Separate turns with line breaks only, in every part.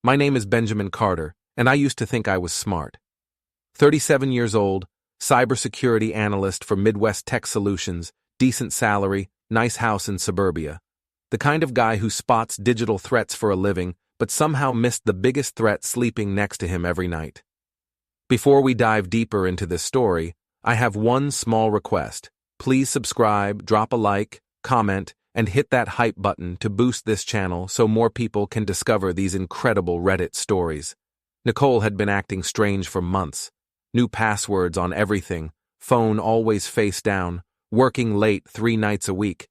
My name is Benjamin Carter, and I used to think I was smart. 37 years old, cybersecurity analyst for Midwest Tech Solutions, decent salary, nice house in suburbia. The kind of guy who spots digital threats for a living, but somehow missed the biggest threat sleeping next to him every night. Before we dive deeper into this story, I have one small request. Please subscribe, drop a like, comment, and hit that hype button to boost this channel so more people can discover these incredible Reddit stories. Nicole had been acting strange for months. New passwords on everything, phone always face down, working late 3 nights a week.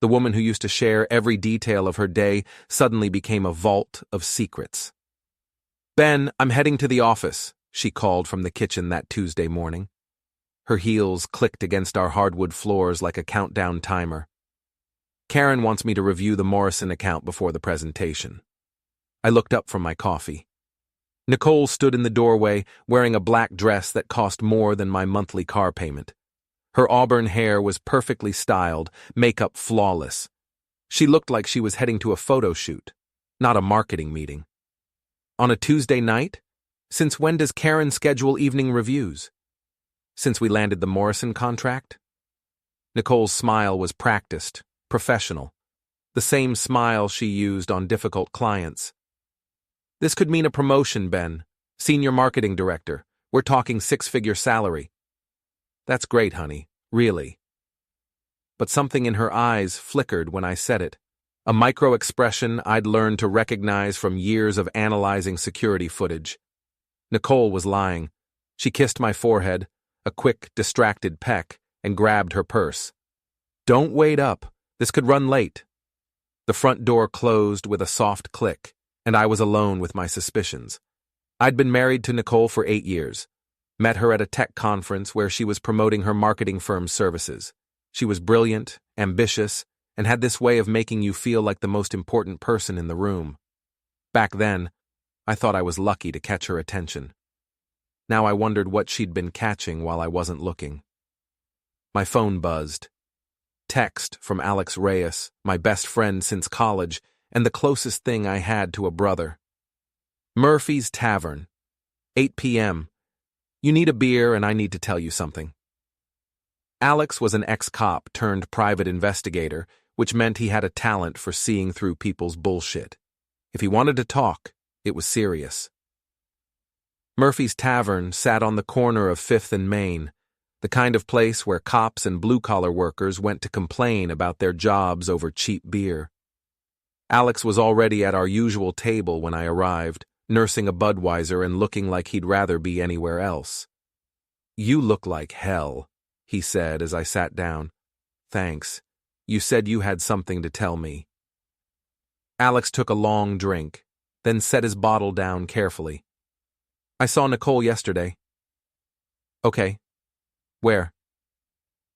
The woman who used to share every detail of her day suddenly became a vault of secrets. "Ben, I'm heading to the office," she called from the kitchen that Tuesday morning. Her heels clicked against our hardwood floors like a countdown timer. "Karen wants me to review the Morrison account before the presentation." I looked up from my coffee. Nicole stood in the doorway wearing a black dress that cost more than my monthly car payment. Her auburn hair was perfectly styled, makeup flawless. She looked like she was heading to a photoshoot, not a marketing meeting. On a Tuesday night? Since when does Karen schedule evening reviews? Since we landed the Morrison contract? Nicole's smile was practiced, professional. The same smile she used on difficult clients. "This could mean a promotion, Ben. Senior marketing director. We're talking 6-figure salary." "That's great, honey. Really." But something in her eyes flickered when I said it. A micro-expression I'd learned to recognize from years of analyzing security footage. Nicole was lying. She kissed my forehead, a quick, distracted peck, and grabbed her purse. "Don't wait up. This could run late." The front door closed with a soft click, and I was alone with my suspicions. I'd been married to Nicole for 8 years. Met her at a tech conference where she was promoting her marketing firm's services. She was brilliant, ambitious, and had this way of making you feel like the most important person in the room. Back then, I thought I was lucky to catch her attention. Now I wondered what she'd been catching while I wasn't looking. My phone buzzed. Text from Alex Reyes, my best friend since college, and the closest thing I had to a brother. "Murphy's Tavern. 8 p.m. You need a beer and I need to tell you something." Alex was an ex-cop turned private investigator, which meant he had a talent for seeing through people's bullshit. If he wanted to talk, it was serious. Murphy's Tavern sat on the corner of 5th and Main, the kind of place where cops and blue-collar workers went to complain about their jobs over cheap beer. Alex was already at our usual table when I arrived, nursing a Budweiser and looking like he'd rather be anywhere else. "You look like hell," he said as I sat down. "Thanks. You said you had something to tell me." Alex took a long drink, then set his bottle down carefully. "I saw Nicole yesterday." "Okay. Where?"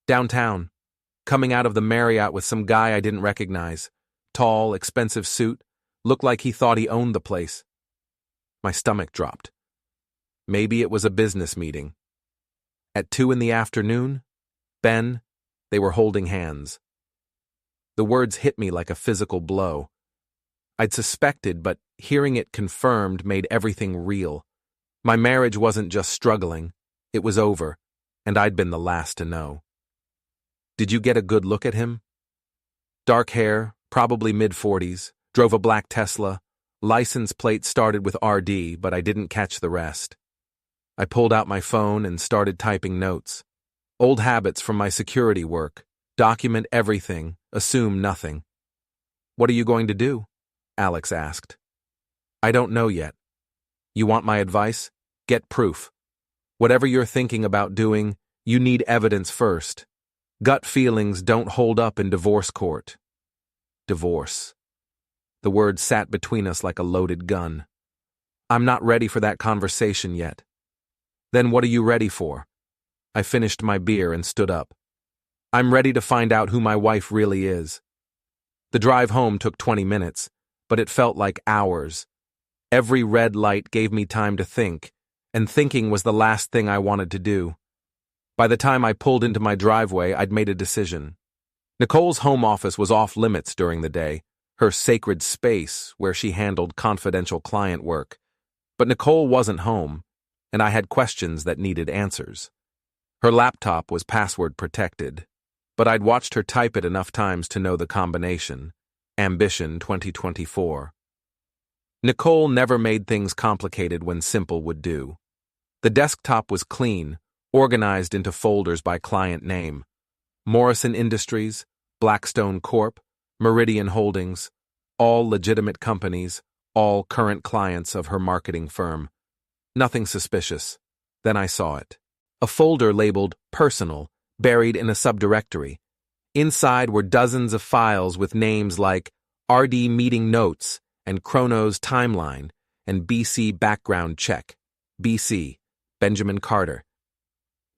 "Downtown. Coming out of the Marriott with some guy I didn't recognize. Tall, expensive suit. Looked like he thought he owned the place." My stomach dropped. Maybe it was a business meeting. At 2 in the afternoon? Ben, they were holding hands. The words hit me like a physical blow. I'd suspected, but hearing it confirmed made everything real. My marriage wasn't just struggling, it was over, and I'd been the last to know. "Did you get a good look at him?" Dark hair, probably mid-40s, drove a black Tesla. License plate started with RD, but I didn't catch the rest. I pulled out my phone and started typing notes. Old habits from my security work. Document everything, assume nothing. "What are you going to do?" Alex asked. "I don't know yet. You want my advice? Get proof. Whatever you're thinking about doing, you need evidence first. Gut feelings don't hold up in divorce court." Divorce. The word sat between us like a loaded gun. "I'm not ready for that conversation yet." "Then what are you ready for?" I finished my beer and stood up. "I'm ready to find out who my wife really is." The drive home took 20 minutes, but it felt like hours. Every red light gave me time to think, and thinking was the last thing I wanted to do. By the time I pulled into my driveway, I'd made a decision. Nicole's home office was off limits during the day. her sacred space where she handled confidential client work. But Nicole wasn't home, and I had questions that needed answers. Her laptop was password protected, but I'd watched her type it enough times to know the combination. Ambition 2024. Nicole never made things complicated when simple would do. The desktop was clean, organized into folders by client name. Morrison Industries, Blackstone Corp., Meridian Holdings, all legitimate companies, all current clients of her marketing firm. Nothing suspicious. Then I saw it. A folder labeled Personal, buried in a subdirectory. Inside were dozens of files with names like RD Meeting Notes and Chronos Timeline and BC Background Check. BC, Benjamin Carter.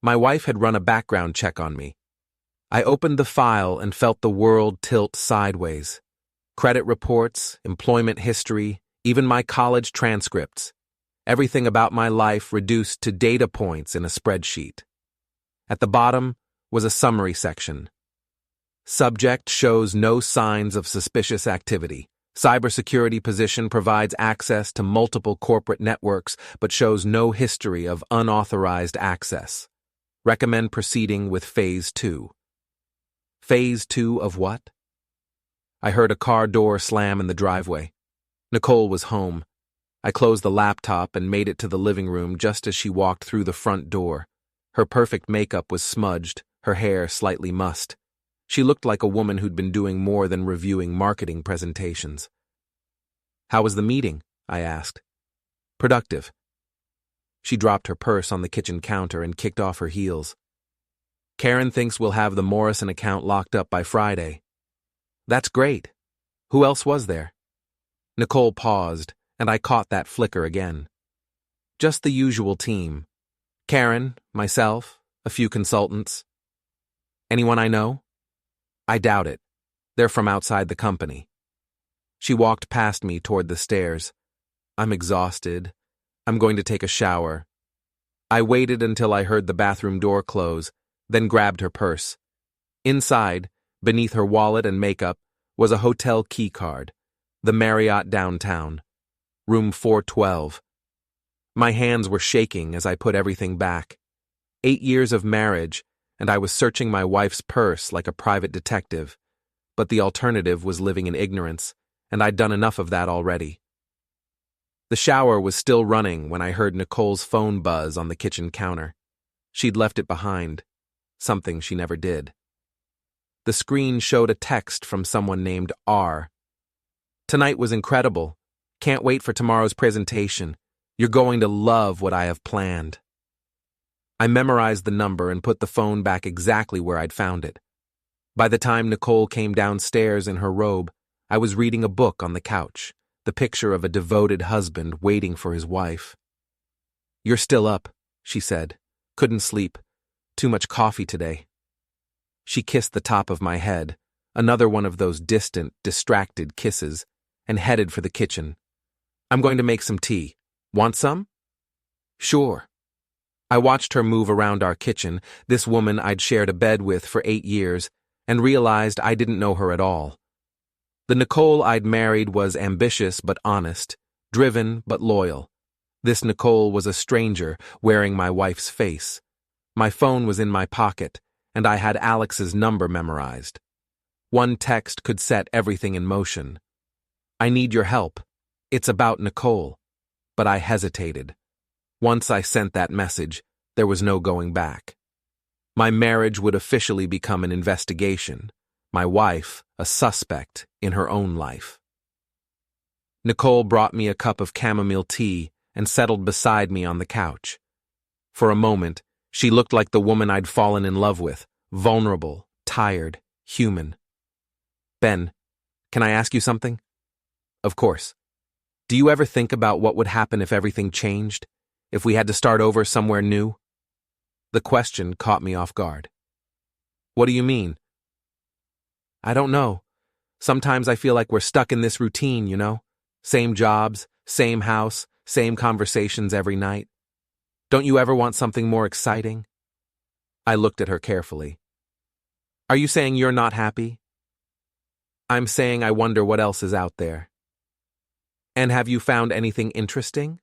My wife had run a background check on me. I opened the file and felt the world tilt sideways. Credit reports, employment history, even my college transcripts. Everything about my life reduced to data points in a spreadsheet. At the bottom was a summary section. Subject shows no signs of suspicious activity. Cybersecurity position provides access to multiple corporate networks but shows no history of unauthorized access. Recommend proceeding with Phase 2. Phase 2 of what? I heard a car door slam in the driveway. Nicole was home. I closed the laptop and made it to the living room just as she walked through the front door. Her perfect makeup was smudged, her hair slightly mussed. She looked like a woman who'd been doing more than reviewing marketing presentations. "How was the meeting?" I asked. "Productive." She dropped her purse on the kitchen counter and kicked off her heels. "Karen thinks we'll have the Morrison account locked up by Friday." "That's great. Who else was there?" Nicole paused, and I caught that flicker again. "Just the usual team. Karen, myself, a few consultants." "Anyone I know?" "I doubt it. They're from outside the company." She walked past me toward the stairs. "I'm exhausted. I'm going to take a shower." I waited until I heard the bathroom door close, then grabbed her purse. Inside, beneath her wallet and makeup, was a hotel key card, the Marriott downtown, room 412. My hands were shaking as I put everything back. 8 years of marriage, and I was searching my wife's purse like a private detective, but the alternative was living in ignorance, and I'd done enough of that already. The shower was still running when I heard Nicole's phone buzz on the kitchen counter. She'd left it behind, something she never did. The screen showed a text from someone named R. "Tonight was incredible. Can't wait for tomorrow's presentation. You're going to love what I have planned." I memorized the number and put the phone back exactly where I'd found it. By the time Nicole came downstairs in her robe, I was reading a book on the couch, the picture of a devoted husband waiting for his wife. "You're still up," she said. "Couldn't sleep. Too much coffee today." She kissed the top of my head, another one of those distant, distracted kisses, and headed for the kitchen. "I'm going to make some tea. Want some?" "Sure." I watched her move around our kitchen, this woman I'd shared a bed with for 8 years, and realized I didn't know her at all. The Nicole I'd married was ambitious but honest, driven but loyal. This Nicole was a stranger, wearing my wife's face. My phone was in my pocket, and I had Alex's number memorized. One text could set everything in motion. "I need your help. It's about Nicole." But I hesitated. Once I sent that message, there was no going back. My marriage would officially become an investigation, my wife a suspect in her own life. Nicole brought me a cup of chamomile tea and settled beside me on the couch. For a moment, she looked like the woman I'd fallen in love with, vulnerable, tired, human. "Ben, can I ask you something?" "Of course." "Do you ever think about what would happen if everything changed? If we had to start over somewhere new?" The question caught me off guard. "What do you mean?" "I don't know. Sometimes I feel like we're stuck in this routine, you know? Same jobs, same house, same conversations every night. Don't you ever want something more exciting?" I looked at her carefully. "Are you saying you're not happy?" I'm saying I wonder what else is out there. And have you found anything interesting?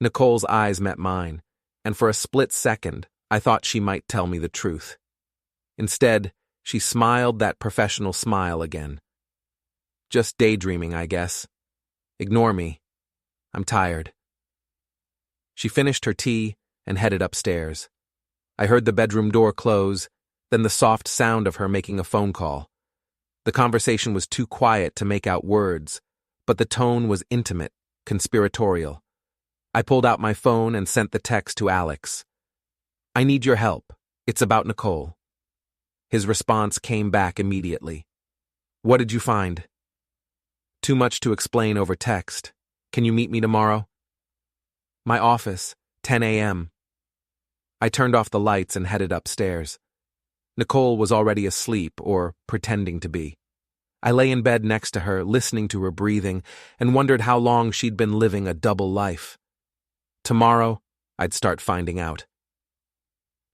Nicole's eyes met mine, and for a split second, I thought she might tell me the truth. Instead, she smiled that professional smile again. Just daydreaming, I guess. Ignore me. I'm tired. She finished her tea and headed upstairs. I heard the bedroom door close, then the soft sound of her making a phone call. The conversation was too quiet to make out words, but the tone was intimate, conspiratorial. I pulled out my phone and sent the text to Alex. I need your help. It's about Nicole. His response came back immediately. What did you find? Too much to explain over text. Can you meet me tomorrow? My office, 10 a.m. I turned off the lights and headed upstairs. Nicole was already asleep, or pretending to be. I lay in bed next to her, listening to her breathing, and wondered how long she'd been living a double life. Tomorrow, I'd start finding out.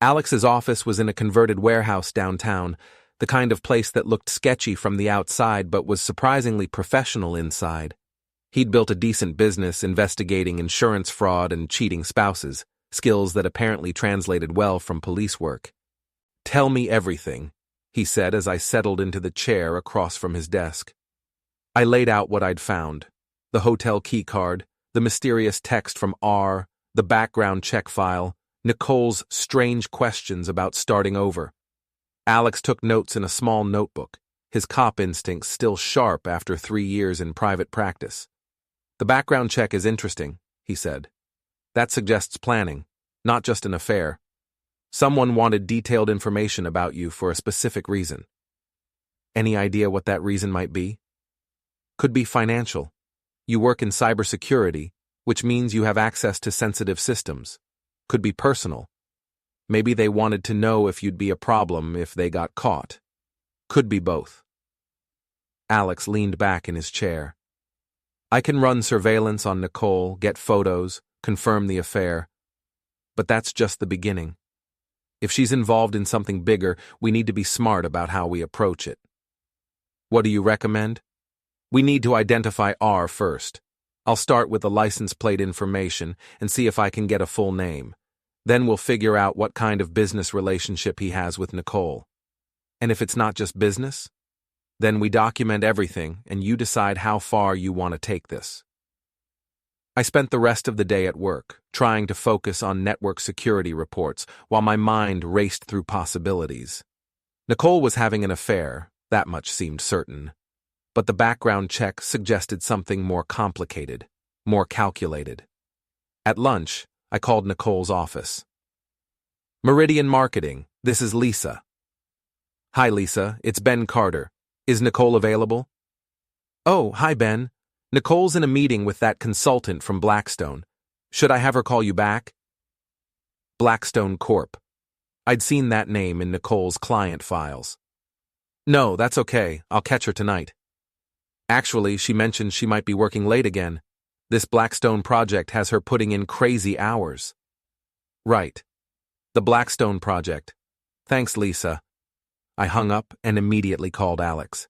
Alex's office was in a converted warehouse downtown, the kind of place that looked sketchy from the outside but was surprisingly professional inside. He'd built a decent business investigating insurance fraud and cheating spouses, skills that apparently translated well from police work. Tell me everything, he said as I settled into the chair across from his desk. I laid out what I'd found: the hotel keycard, the mysterious text from R, the background check file, Nicole's strange questions about starting over. Alex took notes in a small notebook, his cop instincts still sharp after 3 years in private practice. The background check is interesting, he said. That suggests planning, not just an affair. Someone wanted detailed information about you for a specific reason. Any idea what that reason might be? Could be financial. You work in cybersecurity, which means you have access to sensitive systems. Could be personal. Maybe they wanted to know if you'd be a problem if they got caught. Could be both. Alex leaned back in his chair. I can run surveillance on Nicole, get photos, confirm the affair. But that's just the beginning. If she's involved in something bigger, we need to be smart about how we approach it. What do you recommend? We need to identify R first. I'll start with the license plate information and see if I can get a full name. Then we'll figure out what kind of business relationship he has with Nicole. And if it's not just business, then we document everything and you decide how far you want to take this. I spent the rest of the day at work, trying to focus on network security reports while my mind raced through possibilities. Nicole was having an affair, that much seemed certain. But the background check suggested something more complicated, more calculated. At lunch, I called Nicole's office. Meridian Marketing, this is Lisa. Hi Lisa, it's Ben Carter. Is Nicole available? Oh, hi Ben. Nicole's in a meeting with that consultant from Blackstone. Should I have her call you back? Blackstone Corp. I'd seen that name in Nicole's client files. No, that's okay. I'll catch her tonight. Actually, she mentioned she might be working late again. This Blackstone project has her putting in crazy hours. Right. The Blackstone project. Thanks, Lisa. I hung up and immediately called Alex.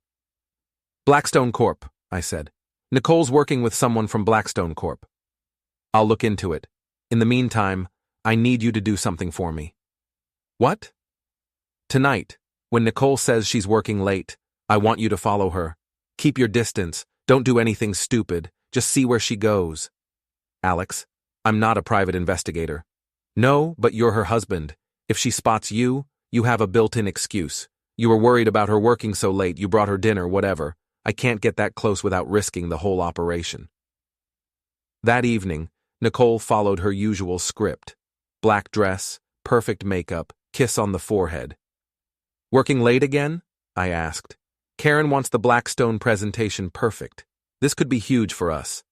Blackstone Corp, I said. Nicole's working with someone from Blackstone Corp. I'll look into it. In the meantime, I need you to do something for me. What? Tonight, when Nicole says she's working late, I want you to follow her. Keep your distance. Don't do anything stupid. Just see where she goes. Alex, I'm not a private investigator. No, but you're her husband. If she spots you, you have a built-in excuse. You were worried about her working so late, you brought her dinner, whatever. I can't get that close without risking the whole operation. That evening, Nicole followed her usual script. Black dress, perfect makeup, kiss on the forehead. Working late again? I asked. Karen wants the Blackstone presentation perfect. This could be huge for us.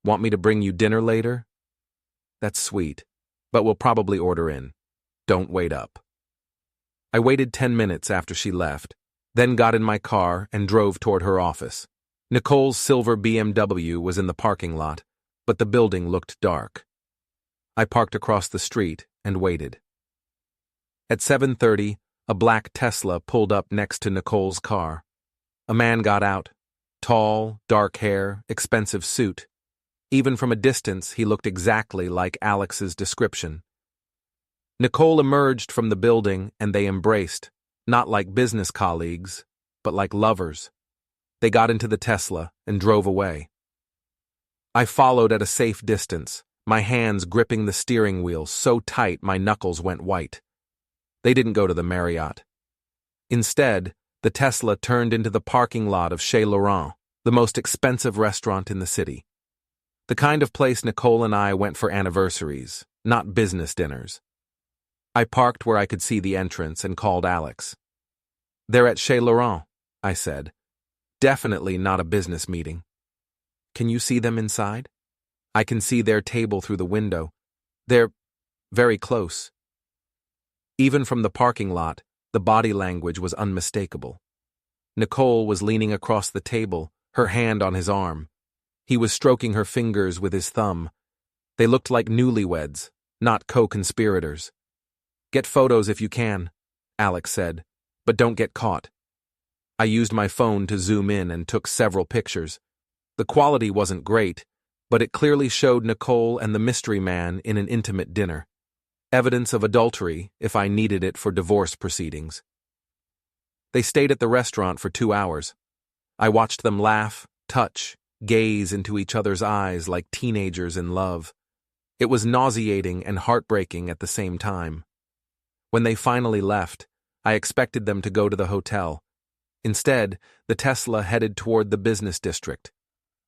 Want me to bring you dinner later? That's sweet, but we'll probably order in. Don't wait up. I waited 10 minutes after she left, then got in my car and drove toward her office. Nicole's silver BMW was in the parking lot, but the building looked dark. I parked across the street and waited. At 7:30, a black Tesla pulled up next to Nicole's car. A man got out. Tall, dark hair, expensive suit. Even from a distance, he looked exactly like Alex's description. Nicole emerged from the building and they embraced, not like business colleagues, but like lovers. They got into the Tesla and drove away. I followed at a safe distance, my hands gripping the steering wheel so tight my knuckles went white. They didn't go to the Marriott. Instead, the Tesla turned into the parking lot of Chez Laurent, the most expensive restaurant in the city. The kind of place Nicole and I went for anniversaries, not business dinners. I parked where I could see the entrance and called Alex. "They're at Chez Laurent," I said. "Definitely not a business meeting." "Can you see them inside?" "I can see their table through the window. They're very close." Even from the parking lot, the body language was unmistakable. Nicole was leaning across the table, her hand on his arm. He was stroking her fingers with his thumb. They looked like newlyweds, not co-conspirators. "Get photos if you can," Alex said, "but don't get caught." I used my phone to zoom in and took several pictures. The quality wasn't great, but it clearly showed Nicole and the mystery man in an intimate dinner. Evidence of adultery, if I needed it for divorce proceedings. They stayed at the restaurant for 2 hours. I watched them laugh, touch, gaze into each other's eyes like teenagers in love. It was nauseating and heartbreaking at the same time. When they finally left, I expected them to go to the hotel. Instead, the Tesla headed toward the business district.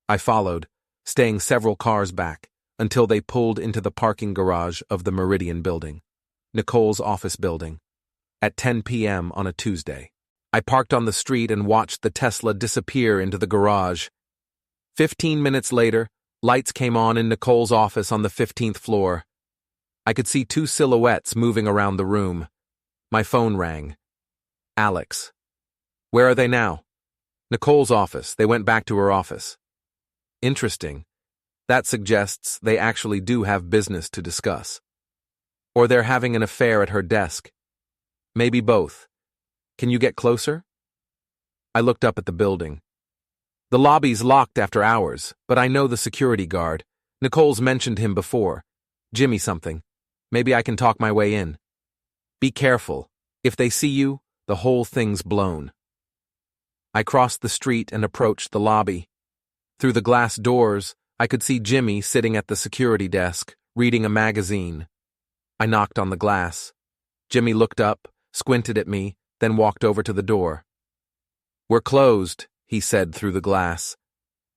I followed, staying several cars back, until they pulled into the parking garage of the Meridian building, Nicole's office building, at 10 p.m. on a Tuesday. I parked on the street and watched the Tesla disappear into the garage. 15 minutes later, lights came on in Nicole's office on the 15th floor. I could see 2 silhouettes moving around the room. My phone rang. "Alex." "Where are they now?" "Nicole's office. They went back to her office." "Interesting. That suggests they actually do have business to discuss. Or they're having an affair at her desk. Maybe both. Can you get closer?" I looked up at the building. "The lobby's locked after hours, but I know the security guard. Nicole's mentioned him before. Jimmy something. Maybe I can talk my way in." "Be careful. If they see you, the whole thing's blown." I crossed the street and approached the lobby. Through the glass doors, I could see Jimmy sitting at the security desk, reading a magazine. I knocked on the glass. Jimmy looked up, squinted at me, then walked over to the door. "We're closed," he said through the glass.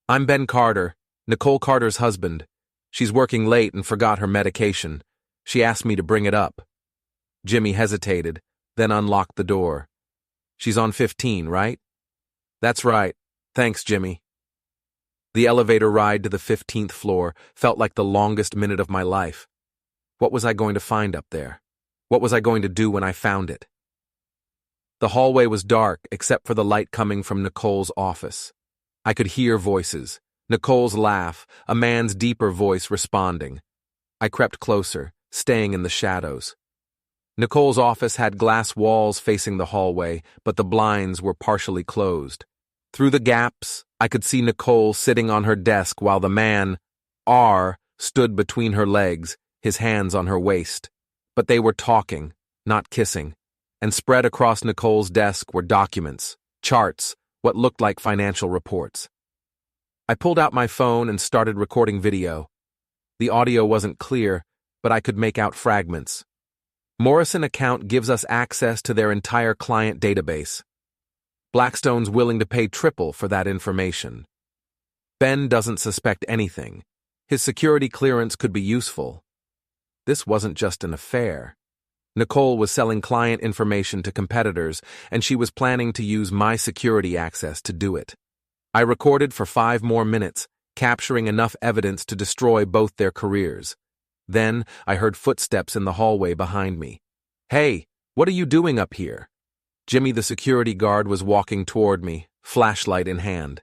"I'm Ben Carter, Nicole Carter's husband. She's working late and forgot her medication. She asked me to bring it up." Jimmy hesitated, then unlocked the door. "She's on 15, right?" "That's right. Thanks, Jimmy." The elevator ride to the 15th floor felt like the longest minute of my life. What was I going to find up there? What was I going to do when I found it? The hallway was dark except for the light coming from Nicole's office. I could hear voices, Nicole's laugh, a man's deeper voice responding. I crept closer, staying in the shadows. Nicole's office had glass walls facing the hallway, but the blinds were partially closed. Through the gaps, I could see Nicole sitting on her desk while the man, R, stood between her legs, his hands on her waist. But they were talking, not kissing, and spread across Nicole's desk were documents, charts, what looked like financial reports. I pulled out my phone and started recording video. The audio wasn't clear, but I could make out fragments. Morrison account gives us access to their entire client database. Blackstone's willing to pay triple for that information. Ben doesn't suspect anything. His security clearance could be useful. This wasn't just an affair. Nicole was selling client information to competitors, and she was planning to use my security access to do it. I recorded for 5 more minutes, capturing enough evidence to destroy both their careers. Then I heard footsteps in the hallway behind me. "Hey, what are you doing up here?" Jimmy the security guard was walking toward me, flashlight in hand.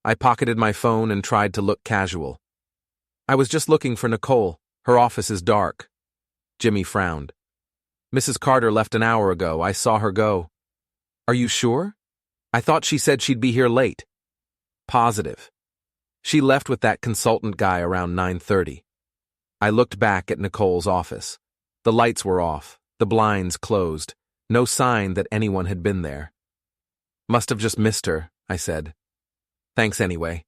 I pocketed my phone and tried to look casual. "I was just looking for Nicole. Her office is dark." Jimmy frowned. "Mrs. Carter left an hour ago. I saw her go." "Are you sure?" I thought she said she'd be here late. Positive. She left with that consultant guy around 9:30. I looked back at Nicole's office. The lights were off, the blinds closed, no sign that anyone had been there. Must have just missed her, I said. Thanks anyway.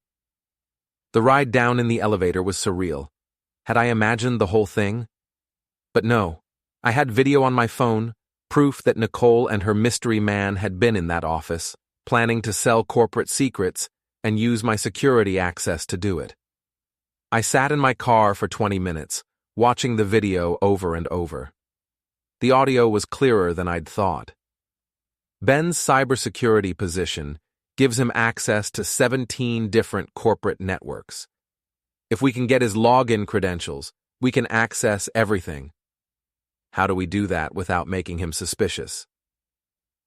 The ride down in the elevator was surreal. Had I imagined the whole thing? But no, I had video on my phone, proof that Nicole and her mystery man had been in that office, planning to sell corporate secrets and use my security access to do it. I sat in my car for 20 minutes, watching the video over and over. The audio was clearer than I'd thought. Ben's cybersecurity position gives him access to 17 different corporate networks. If we can get his login credentials, we can access everything. How do we do that without making him suspicious?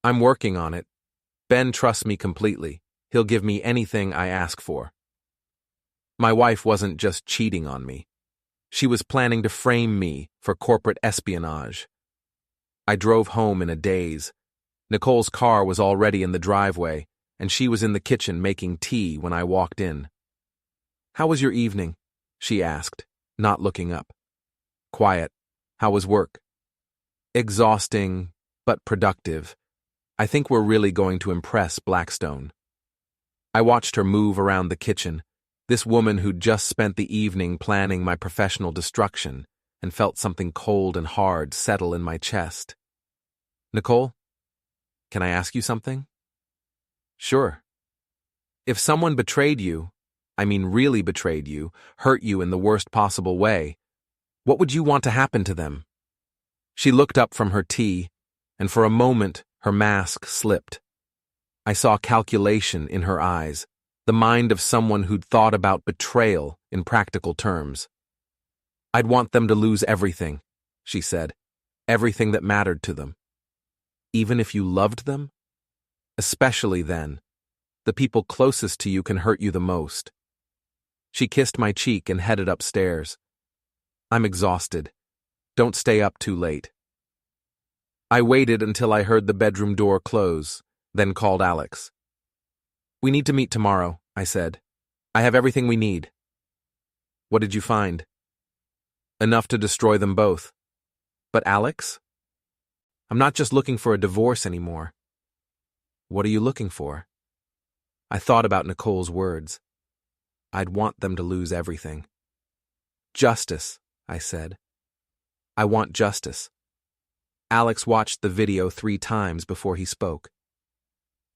I'm working on it. Ben trusts me completely. He'll give me anything I ask for. My wife wasn't just cheating on me. She was planning to frame me for corporate espionage. I drove home in a daze. Nicole's car was already in the driveway, and she was in the kitchen making tea when I walked in. "How was your evening?" she asked, not looking up. "Quiet. How was work?" "Exhausting, but productive. I think we're really going to impress Blackstone." I watched her move around the kitchen, this woman who'd just spent the evening planning my professional destruction, and felt something cold and hard settle in my chest. "Nicole, can I ask you something?" "Sure." "If someone betrayed you, I mean really betrayed you, hurt you in the worst possible way, what would you want to happen to them?" She looked up from her tea, and for a moment her mask slipped. I saw calculation in her eyes, the mind of someone who'd thought about betrayal in practical terms. "I'd want them to lose everything," she said, "everything that mattered to them." "Even if you loved them?" "Especially then. The people closest to you can hurt you the most." She kissed my cheek and headed upstairs. "I'm exhausted. Don't stay up too late." I waited until I heard the bedroom door close, then called Alex. "We need to meet tomorrow," I said. "I have everything we need." "What did you find?" "Enough to destroy them both." "But Alex?" "I'm not just looking for a divorce anymore." "What are you looking for?" I thought about Nicole's words. I'd want them to lose everything. "Justice," I said. "I want justice." Alex watched the video 3 times before he spoke.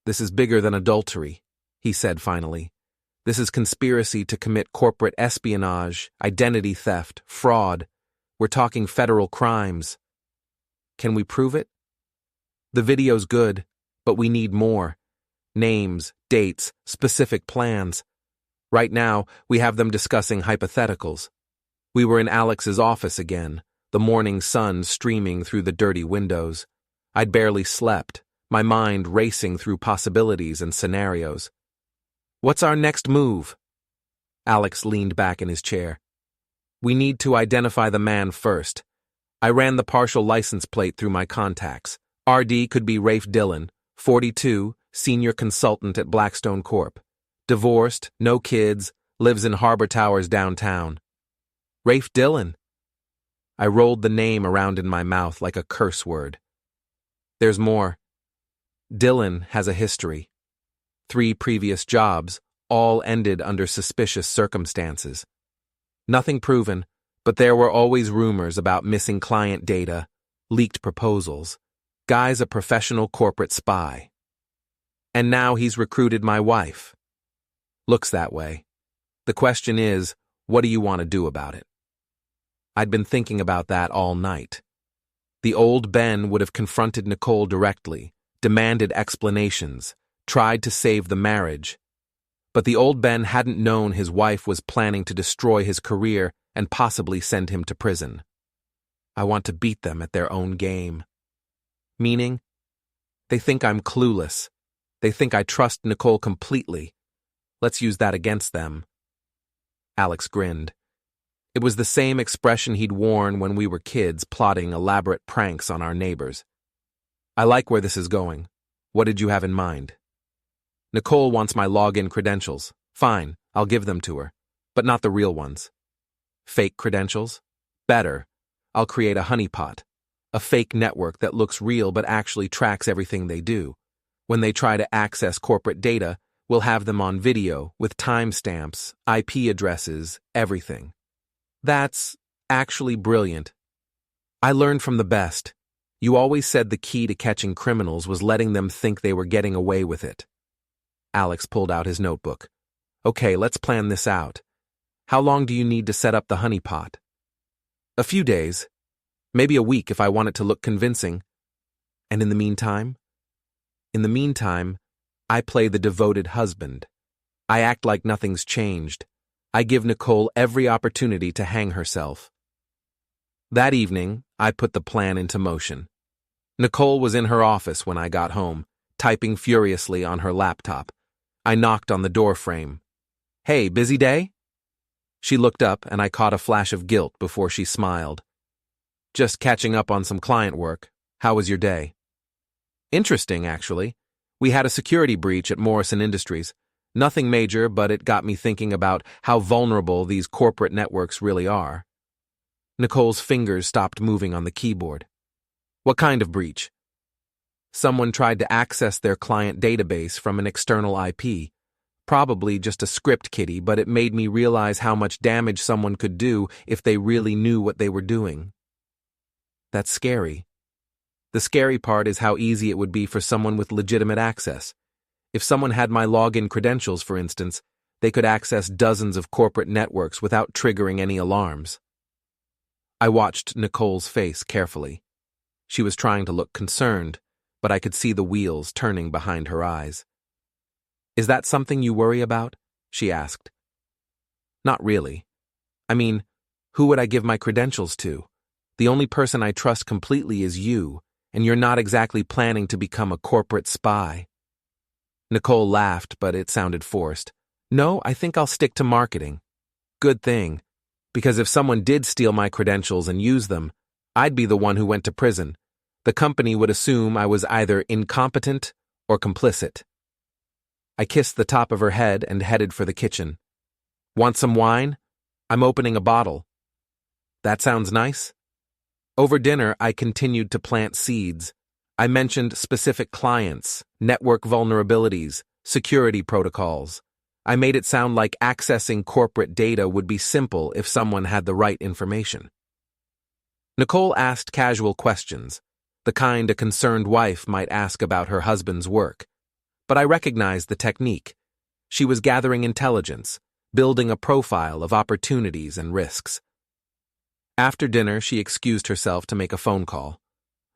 "This is bigger than adultery," he said finally. "This is conspiracy to commit corporate espionage, identity theft, fraud. We're talking federal crimes." "Can we prove it?" "The video's good, but we need more. Names, dates, specific plans. Right now, we have them discussing hypotheticals." We were in Alex's office again, the morning sun streaming through the dirty windows. I'd barely slept, my mind racing through possibilities and scenarios. "What's our next move?" Alex leaned back in his chair. "We need to identify the man first. I ran the partial license plate through my contacts. RD could be Rafe Dillon, 42, senior consultant at Blackstone Corp. Divorced, no kids, lives in Harbor Towers downtown." "Rafe Dillon." I rolled the name around in my mouth like a curse word. "There's more. Dillon has a history. 3 previous jobs, all ended under suspicious circumstances. Nothing proven, but there were always rumors about missing client data, leaked proposals. Guy's a professional corporate spy. And now he's recruited my wife. Looks that way. The question is, what do you want to do about it?" I'd been thinking about that all night. The old Ben would have confronted Nicole directly, demanded explanations, tried to save the marriage. But the old Ben hadn't known his wife was planning to destroy his career and possibly send him to prison. I want to beat them at their own game. Meaning? They think I'm clueless. They think I trust Nicole completely. Let's use that against them. Alex grinned. It was the same expression he'd worn when we were kids plotting elaborate pranks on our neighbors. "I like where this is going. What did you have in mind?" Nicole wants my login credentials. Fine, I'll give them to her. But not the real ones. Fake credentials? Better. I'll create a honeypot. A fake network that looks real but actually tracks everything they do. When they try to access corporate data, we'll have them on video, with timestamps, IP addresses, everything. That's actually brilliant. I learned from the best. You always said the key to catching criminals was letting them think they were getting away with it. Alex pulled out his notebook. Okay, let's plan this out. How long do you need to set up the honeypot? A few days. Maybe a week if I want it to look convincing. And in the meantime? In the meantime, I play the devoted husband. I act like nothing's changed. I give Nicole every opportunity to hang herself. That evening, I put the plan into motion. Nicole was in her office when I got home, typing furiously on her laptop. I knocked on the door frame. Hey, busy day? She looked up and I caught a flash of guilt before she smiled. Just catching up on some client work. How was your day? Interesting, actually. We had a security breach at Morrison Industries. Nothing major, but it got me thinking about how vulnerable these corporate networks really are. Nicole's fingers stopped moving on the keyboard. What kind of breach? Someone tried to access their client database from an external IP. Probably just a script kiddie, but it made me realize how much damage someone could do if they really knew what they were doing. That's scary. The scary part is how easy it would be for someone with legitimate access. If someone had my login credentials, for instance, they could access dozens of corporate networks without triggering any alarms. I watched Nicole's face carefully. She was trying to look concerned, but I could see the wheels turning behind her eyes. Is that something you worry about? She asked. Not really. I mean, who would I give my credentials to? The only person I trust completely is you, and you're not exactly planning to become a corporate spy. Nicole laughed, but it sounded forced. No, I think I'll stick to marketing. Good thing, because if someone did steal my credentials and use them, I'd be the one who went to prison. The company would assume I was either incompetent or complicit. I kissed the top of her head and headed for the kitchen. Want some wine? I'm opening a bottle. That sounds nice? Over dinner, I continued to plant seeds. I mentioned specific clients, network vulnerabilities, security protocols. I made it sound like accessing corporate data would be simple if someone had the right information. Nicole asked casual questions, the kind a concerned wife might ask about her husband's work. But I recognized the technique. She was gathering intelligence, building a profile of opportunities and risks. After dinner, she excused herself to make a phone call.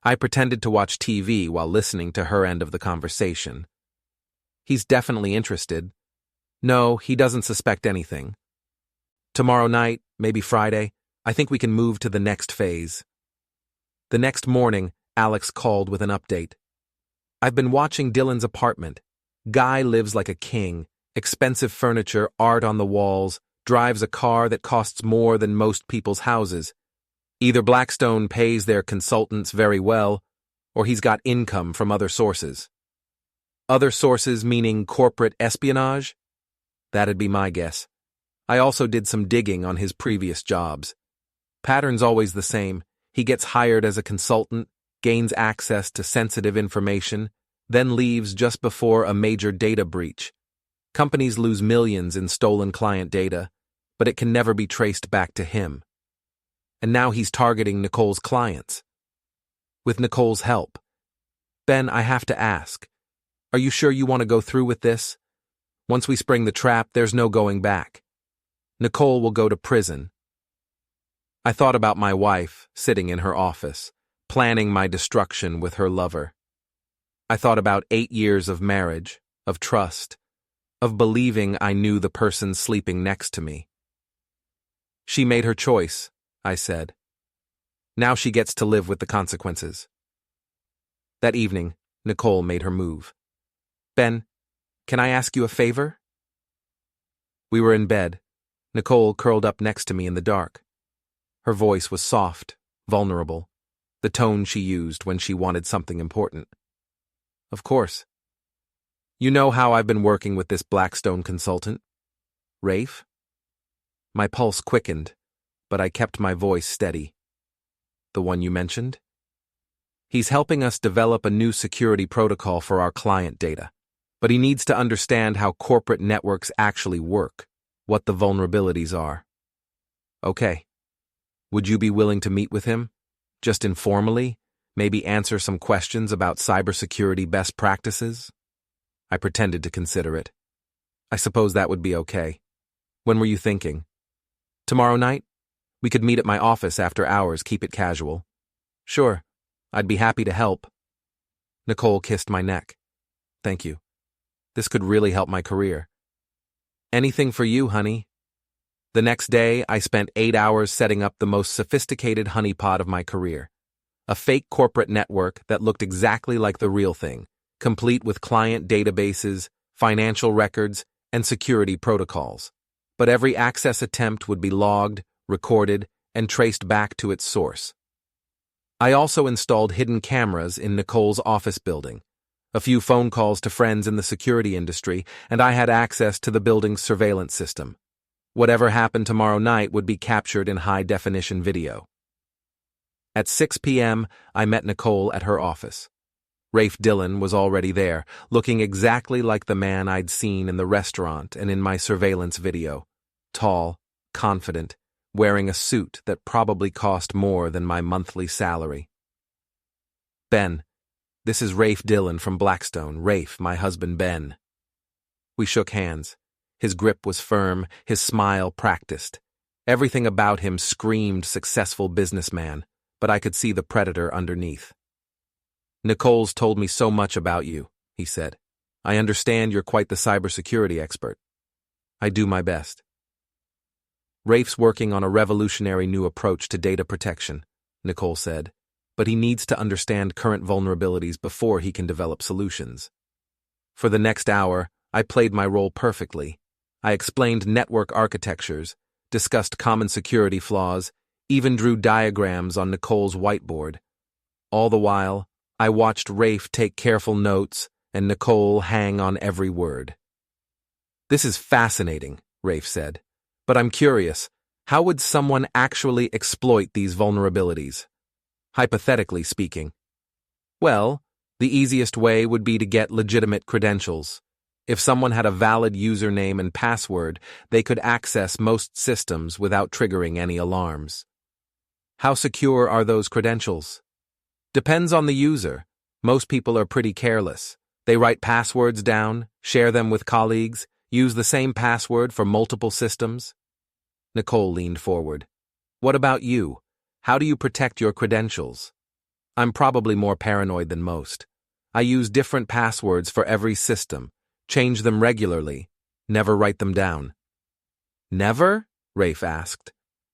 I pretended to watch TV while listening to her end of the conversation. He's definitely interested. No, he doesn't suspect anything. Tomorrow night, maybe Friday, I think we can move to the next phase. The next morning, Alex called with an update. I've been watching Dylan's apartment. Guy lives like a king. Expensive furniture, art on the walls, drives a car that costs more than most people's houses. Either Blackstone pays their consultants very well, or he's got income from other sources. Other sources meaning corporate espionage? That'd be my guess. I also did some digging on his previous jobs. Pattern's always the same. He gets hired as a consultant, gains access to sensitive information, then leaves just before a major data breach. Companies lose millions in stolen client data, but it can never be traced back to him. And now he's targeting Nicole's clients. With Nicole's help. Ben, I have to ask, are you sure you want to go through with this? Once we spring the trap, there's no going back. Nicole will go to prison. I thought about my wife, sitting in her office, planning my destruction with her lover. I thought about 8 years of marriage, of trust, of believing I knew the person sleeping next to me. She made her choice, I said. Now she gets to live with the consequences. That evening, Nicole made her move. Ben, can I ask you a favor? We were in bed, Nicole curled up next to me in the dark. Her voice was soft, vulnerable, the tone she used when she wanted something important. Of course. You know how I've been working with this Blackstone consultant? Rafe? My pulse quickened, but I kept my voice steady. The one you mentioned? He's helping us develop a new security protocol for our client data, but he needs to understand how corporate networks actually work, what the vulnerabilities are. Okay. Would you be willing to meet with him? Just informally? Maybe answer some questions about cybersecurity best practices? I pretended to consider it. I suppose that would be okay. When were you thinking? Tomorrow night? We could meet at my office after hours, keep it casual. Sure, I'd be happy to help. Nicole kissed my neck. Thank you. This could really help my career. Anything for you, honey. The next day, I spent 8 hours setting up the most sophisticated honeypot of my career. A fake corporate network that looked exactly like the real thing, complete with client databases, financial records, and security protocols. But every access attempt would be logged, recorded, and traced back to its source. I also installed hidden cameras in Nicole's office building, a few phone calls to friends in the security industry, and I had access to the building's surveillance system. Whatever happened tomorrow night would be captured in high-definition video. At 6 p.m., I met Nicole at her office. Rafe Dillon was already there, looking exactly like the man I'd seen in the restaurant and in my surveillance video. Tall, confident, wearing a suit that probably cost more than my monthly salary. Ben, this is Rafe Dillon from Blackstone. Rafe, my husband Ben. We shook hands. His grip was firm, his smile practiced. Everything about him screamed successful businessman, but I could see the predator underneath. Nicole's told me so much about you, he said. I understand you're quite the cybersecurity expert. I do my best. Rafe's working on a revolutionary new approach to data protection, Nicole said, but he needs to understand current vulnerabilities before he can develop solutions. For the next hour, I played my role perfectly. I explained network architectures, discussed common security flaws, even drew diagrams on Nicole's whiteboard. All the while, I watched Rafe take careful notes and Nicole hang on every word. This is fascinating, Rafe said, but I'm curious, how would someone actually exploit these vulnerabilities? Hypothetically speaking. Well, the easiest way would be to get legitimate credentials. If someone had a valid username and password, they could access most systems without triggering any alarms. How secure are those credentials? Depends on the user. Most people are pretty careless. They write passwords down, share them with colleagues, use the same password for multiple systems. Nicole leaned forward. What about you? How do you protect your credentials? I'm probably more paranoid than most. I use different passwords for every system, change them regularly, never write them down. Never? Rafe asked.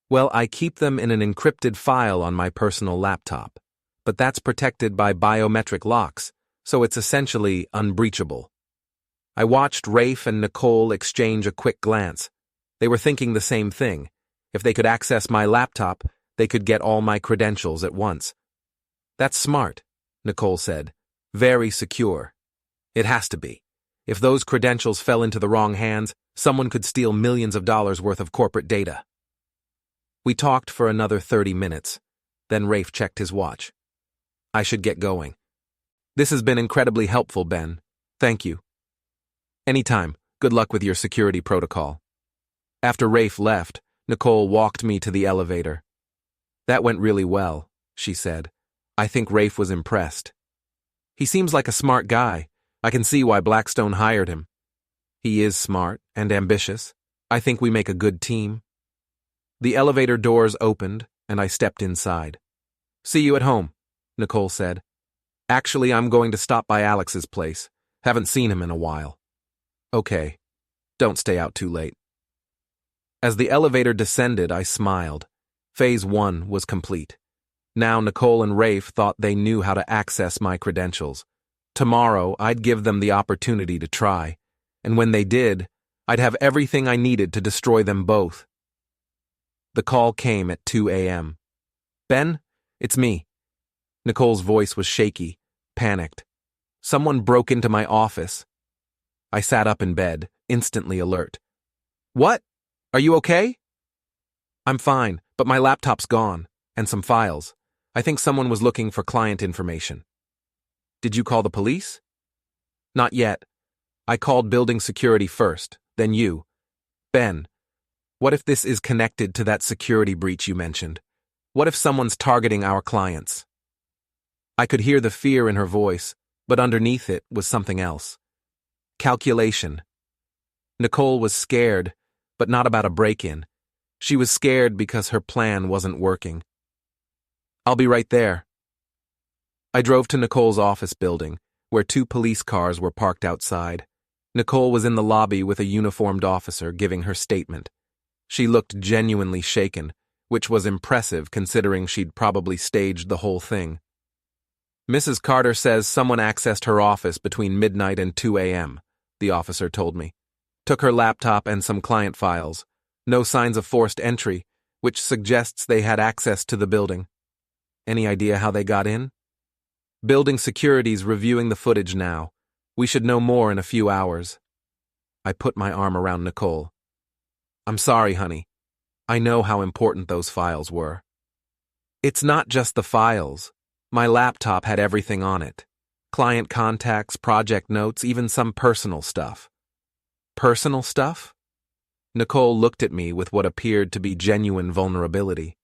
Well, I keep them in an encrypted file on my personal laptop, but that's protected by biometric locks, so it's essentially unbreachable. I watched Rafe and Nicole exchange a quick glance. They were thinking the same thing. If they could access my laptop, they could get all my credentials at once. That's smart, Nicole said. Very secure. It has to be. If those credentials fell into the wrong hands, someone could steal millions of dollars worth of corporate data. We talked for another 30 minutes. Then Rafe checked his watch. I should get going. This has been incredibly helpful, Ben. Thank you. Anytime. Good luck with your security protocol. After Rafe left, Nicole walked me to the elevator. That went really well, she said. I think Rafe was impressed. He seems like a smart guy. I can see why Blackstone hired him. He is smart and ambitious. I think we make a good team. The elevator doors opened, and I stepped inside. See you at home, Nicole said. Actually, I'm going to stop by Alex's place. Haven't seen him in a while. Okay. Don't stay out too late. As the elevator descended, I smiled. Phase 1 was complete. Now Nicole and Rafe thought they knew how to access my credentials. Tomorrow, I'd give them the opportunity to try, and when they did, I'd have everything I needed to destroy them both. The call came at 2 a.m. Ben, it's me. Nicole's voice was shaky, panicked. Someone broke into my office. I sat up in bed, instantly alert. What? Are you okay? I'm fine, but my laptop's gone, and some files. I think someone was looking for client information. Did you call the police? Not yet. I called building security first, then you. Ben, what if this is connected to that security breach you mentioned? What if someone's targeting our clients? I could hear the fear in her voice, but underneath it was something else. Calculation. Nicole was scared, but not about a break-in. She was scared because her plan wasn't working. I'll be right there. I drove to Nicole's office building, where 2 police cars were parked outside. Nicole was in the lobby with a uniformed officer giving her statement. She looked genuinely shaken, which was impressive considering she'd probably staged the whole thing. Mrs. Carter says someone accessed her office between midnight and 2 a.m., the officer told me. Took her laptop and some client files. No signs of forced entry, which suggests they had access to the building. Any idea how they got in? Building security's reviewing the footage now. We should know more in a few hours. I put my arm around Nicole. I'm sorry, honey. I know how important those files were. It's not just the files. My laptop had everything on it. Client contacts, project notes, even some personal stuff. Personal stuff? Nicole looked at me with what appeared to be genuine vulnerability.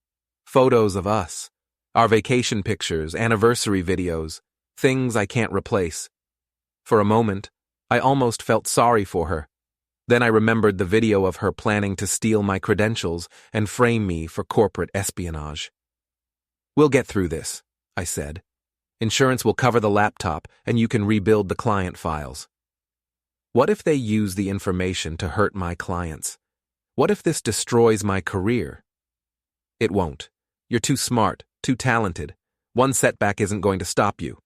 Photos of us. Our vacation pictures, anniversary videos, things I can't replace. For a moment, I almost felt sorry for her. Then I remembered the video of her planning to steal my credentials and frame me for corporate espionage. We'll get through this, I said. Insurance will cover the laptop and you can rebuild the client files. What if they use the information to hurt my clients? What if this destroys my career? It won't. You're too smart, too talented. One setback isn't going to stop you.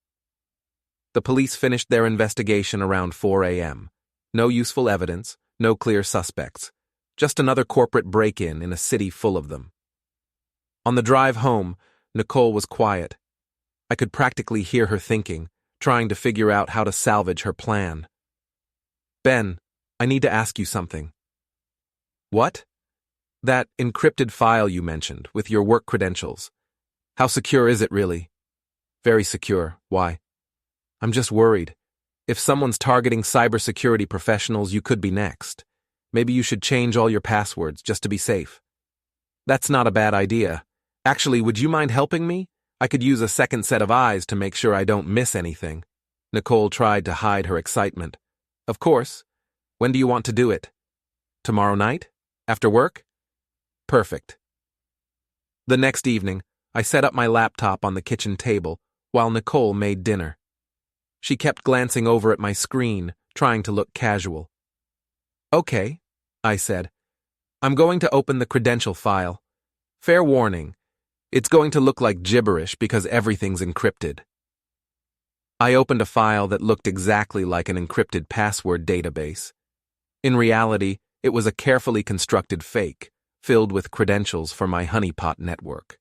The police finished their investigation around 4 a.m. No useful evidence, no clear suspects. Just another corporate break-in in a city full of them. On the drive home, Nicole was quiet. I could practically hear her thinking, trying to figure out how to salvage her plan. Ben, I need to ask you something. What? That encrypted file you mentioned, with your work credentials. How secure is it really? Very secure. Why? I'm just worried. If someone's targeting cybersecurity professionals, you could be next. Maybe you should change all your passwords just to be safe. That's not a bad idea. Actually, would you mind helping me? I could use a second set of eyes to make sure I don't miss anything. Nicole tried to hide her excitement. Of course. When do you want to do it? Tomorrow night? After work? Perfect. The next evening, I set up my laptop on the kitchen table while Nicole made dinner. She kept glancing over at my screen, trying to look casual. Okay, I said. I'm going to open the credential file. Fair warning, it's going to look like gibberish because everything's encrypted. I opened a file that looked exactly like an encrypted password database. In reality, it was a carefully constructed fake, filled with credentials for my honeypot network.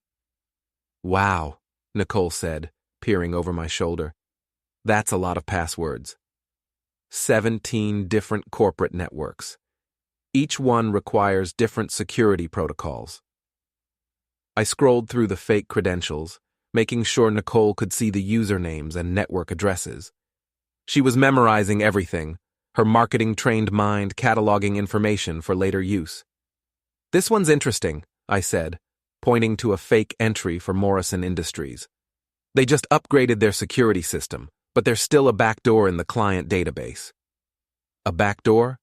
Wow, Nicole said, peering over my shoulder. That's a lot of passwords. 17 different corporate networks. Each one requires different security protocols. I scrolled through the fake credentials, making sure Nicole could see the usernames and network addresses. She was memorizing everything, her marketing-trained mind cataloging information for later use. This one's interesting, I said, pointing to a fake entry for Morrison Industries. They just upgraded their security system, but there's still a backdoor in the client database. A backdoor?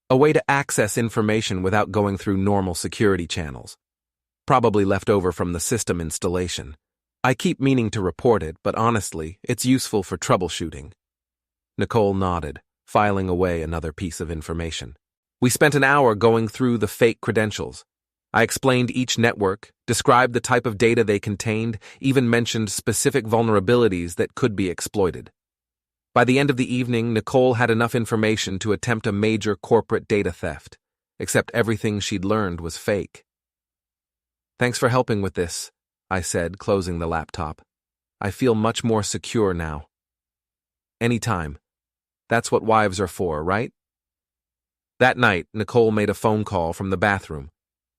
A way to access information without going through normal security channels. Probably left over from the system installation. I keep meaning to report it, but honestly, it's useful for troubleshooting. Nicole nodded, filing away another piece of information. We spent an hour going through the fake credentials. I explained each network, described the type of data they contained, even mentioned specific vulnerabilities that could be exploited. By the end of the evening, Nicole had enough information to attempt a major corporate data theft, except everything she'd learned was fake. Thanks for helping with this, I said, closing the laptop. I feel much more secure now. Anytime. That's what wives are for, right? That night, Nicole made a phone call from the bathroom.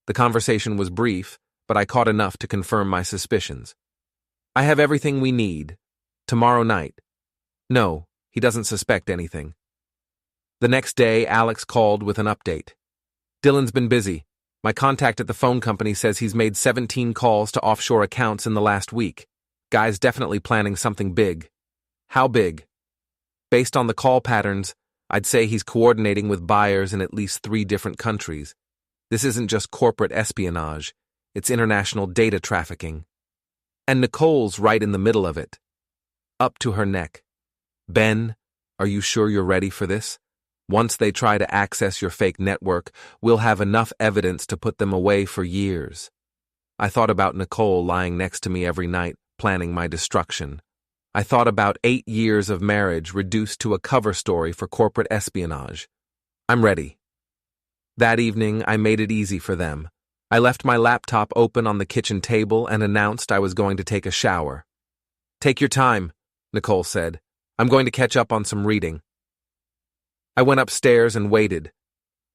The conversation was brief, but I caught enough to confirm my suspicions. I have everything we need. Tomorrow night. No, he doesn't suspect anything. The next day, Alex called with an update. Dylan's been busy. My contact at the phone company says he's made 17 calls to offshore accounts in the last week. Guy's definitely planning something big. How big? Based on the call patterns, I'd say he's coordinating with buyers in at least 3 different countries. This isn't just corporate espionage, it's international data trafficking. And Nicole's right in the middle of it. Up to her neck. Ben, are you sure you're ready for this? Once they try to access your fake network, we'll have enough evidence to put them away for years. I thought about Nicole lying next to me every night, planning my destruction. I thought about 8 years of marriage reduced to a cover story for corporate espionage. I'm ready. That evening, I made it easy for them. I left my laptop open on the kitchen table and announced I was going to take a shower. Take your time, Nicole said. I'm going to catch up on some reading. I went upstairs and waited.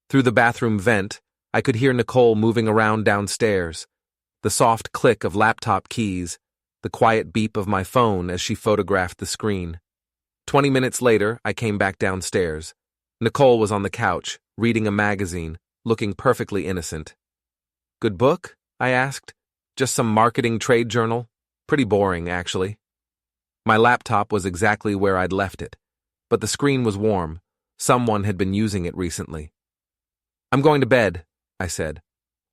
Through the bathroom vent, I could hear Nicole moving around downstairs, the soft click of laptop keys, the quiet beep of my phone as she photographed the screen. 20 minutes later, I came back downstairs. Nicole was on the couch, reading a magazine, looking perfectly innocent. Good book? I asked. Just some marketing trade journal? Pretty boring, actually. My laptop was exactly where I'd left it, but the screen was warm. Someone had been using it recently. I'm going to bed, I said.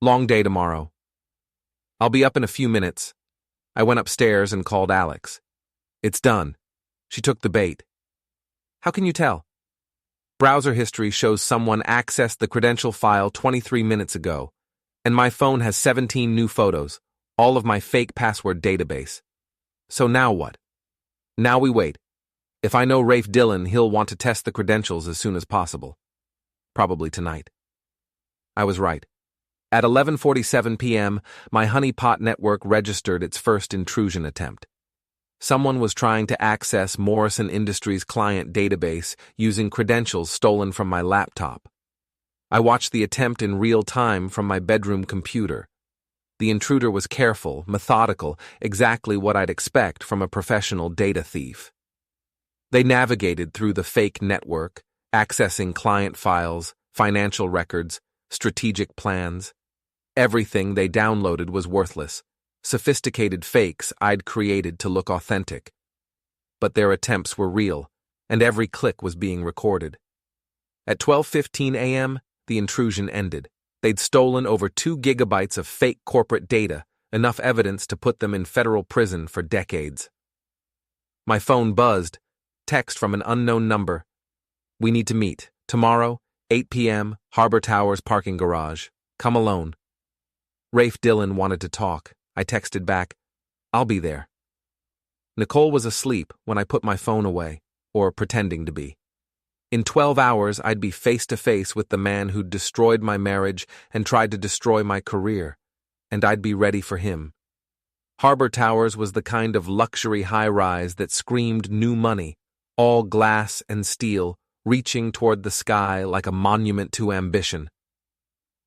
Long day tomorrow. I'll be up in a few minutes. I went upstairs and called Alex. It's done. She took the bait. How can you tell? Browser history shows someone accessed the credential file 23 minutes ago, and my phone has 17 new photos, all of my fake password database. So now what? Now we wait. If I know Rafe Dillon, he'll want to test the credentials as soon as possible. Probably tonight. I was right. At 11:47 p.m., my honeypot network registered its first intrusion attempt. Someone was trying to access Morrison Industries' client database using credentials stolen from my laptop. I watched the attempt in real time from my bedroom computer. The intruder was careful, methodical, exactly what I'd expect from a professional data thief. They navigated through the fake network, accessing client files, financial records, strategic plans. Everything they downloaded was worthless, sophisticated fakes I'd created to look authentic. But their attempts were real, and every click was being recorded. At 12:15 a.m., the intrusion ended. They'd stolen over 2 gigabytes of fake corporate data, enough evidence to put them in federal prison for decades. My phone buzzed. Text from an unknown number. We need to meet. Tomorrow, 8 p.m., Harbor Towers parking garage. Come alone. Rafe Dillon wanted to talk. I texted back, I'll be there. Nicole was asleep when I put my phone away, or pretending to be. In 12 hours, I'd be face to face with the man who'd destroyed my marriage and tried to destroy my career, and I'd be ready for him. Harbor Towers was the kind of luxury high-rise that screamed new money, all glass and steel, reaching toward the sky like a monument to ambition.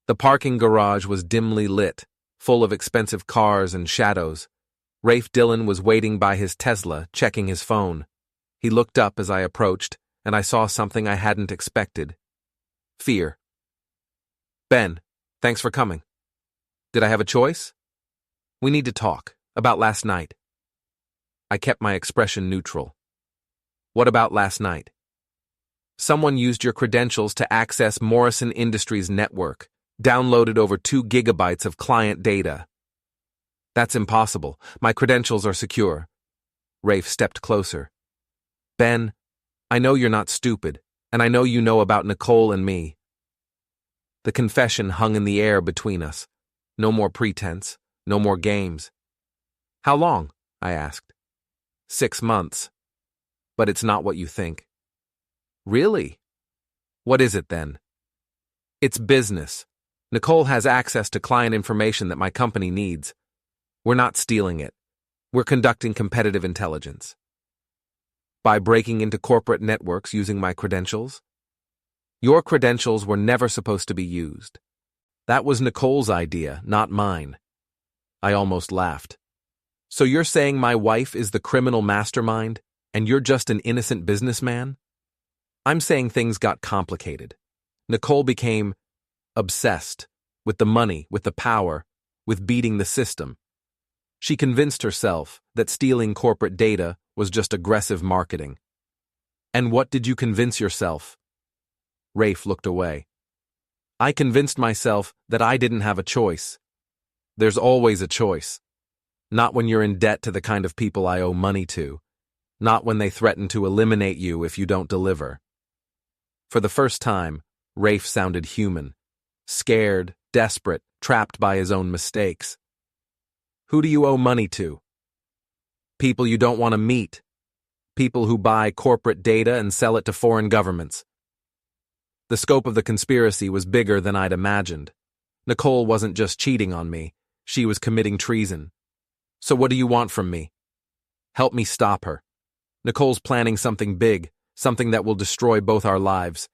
The parking garage was dimly lit, full of expensive cars and shadows. Rafe Dillon was waiting by his Tesla, checking his phone. He looked up as I approached, and I saw something I hadn't expected. Fear. Ben, thanks for coming. Did I have a choice? We need to talk, about last night. I kept my expression neutral. What about last night? Someone used your credentials to access Morrison Industries' network, downloaded over 2 gigabytes of client data. That's impossible. My credentials are secure. Rafe stepped closer. Ben, I know you're not stupid, and I know you know about Nicole and me. The confession hung in the air between us. No more pretense, no more games. How long? I asked. 6 months. But it's not what you think. Really? What is it then? It's business. Nicole has access to client information that my company needs. We're not stealing it. We're conducting competitive intelligence. By breaking into corporate networks using my credentials? Your credentials were never supposed to be used. That was Nicole's idea, not mine. I almost laughed. So you're saying my wife is the criminal mastermind, and you're just an innocent businessman? I'm saying things got complicated. Nicole became obsessed with the money, with the power, with beating the system. She convinced herself that stealing corporate data was just aggressive marketing. And what did you convince yourself? Rafe looked away. I convinced myself that I didn't have a choice. There's always a choice. Not when you're in debt to the kind of people I owe money to. Not when they threaten to eliminate you if you don't deliver. For the first time, Rafe sounded human. Scared, desperate, trapped by his own mistakes. Who do you owe money to? People you don't want to meet. People who buy corporate data and sell it to foreign governments. The scope of the conspiracy was bigger than I'd imagined. Nicole wasn't just cheating on me, she was committing treason. So what do you want from me? Help me stop her. Nicole's planning something big, something that will destroy both our lives.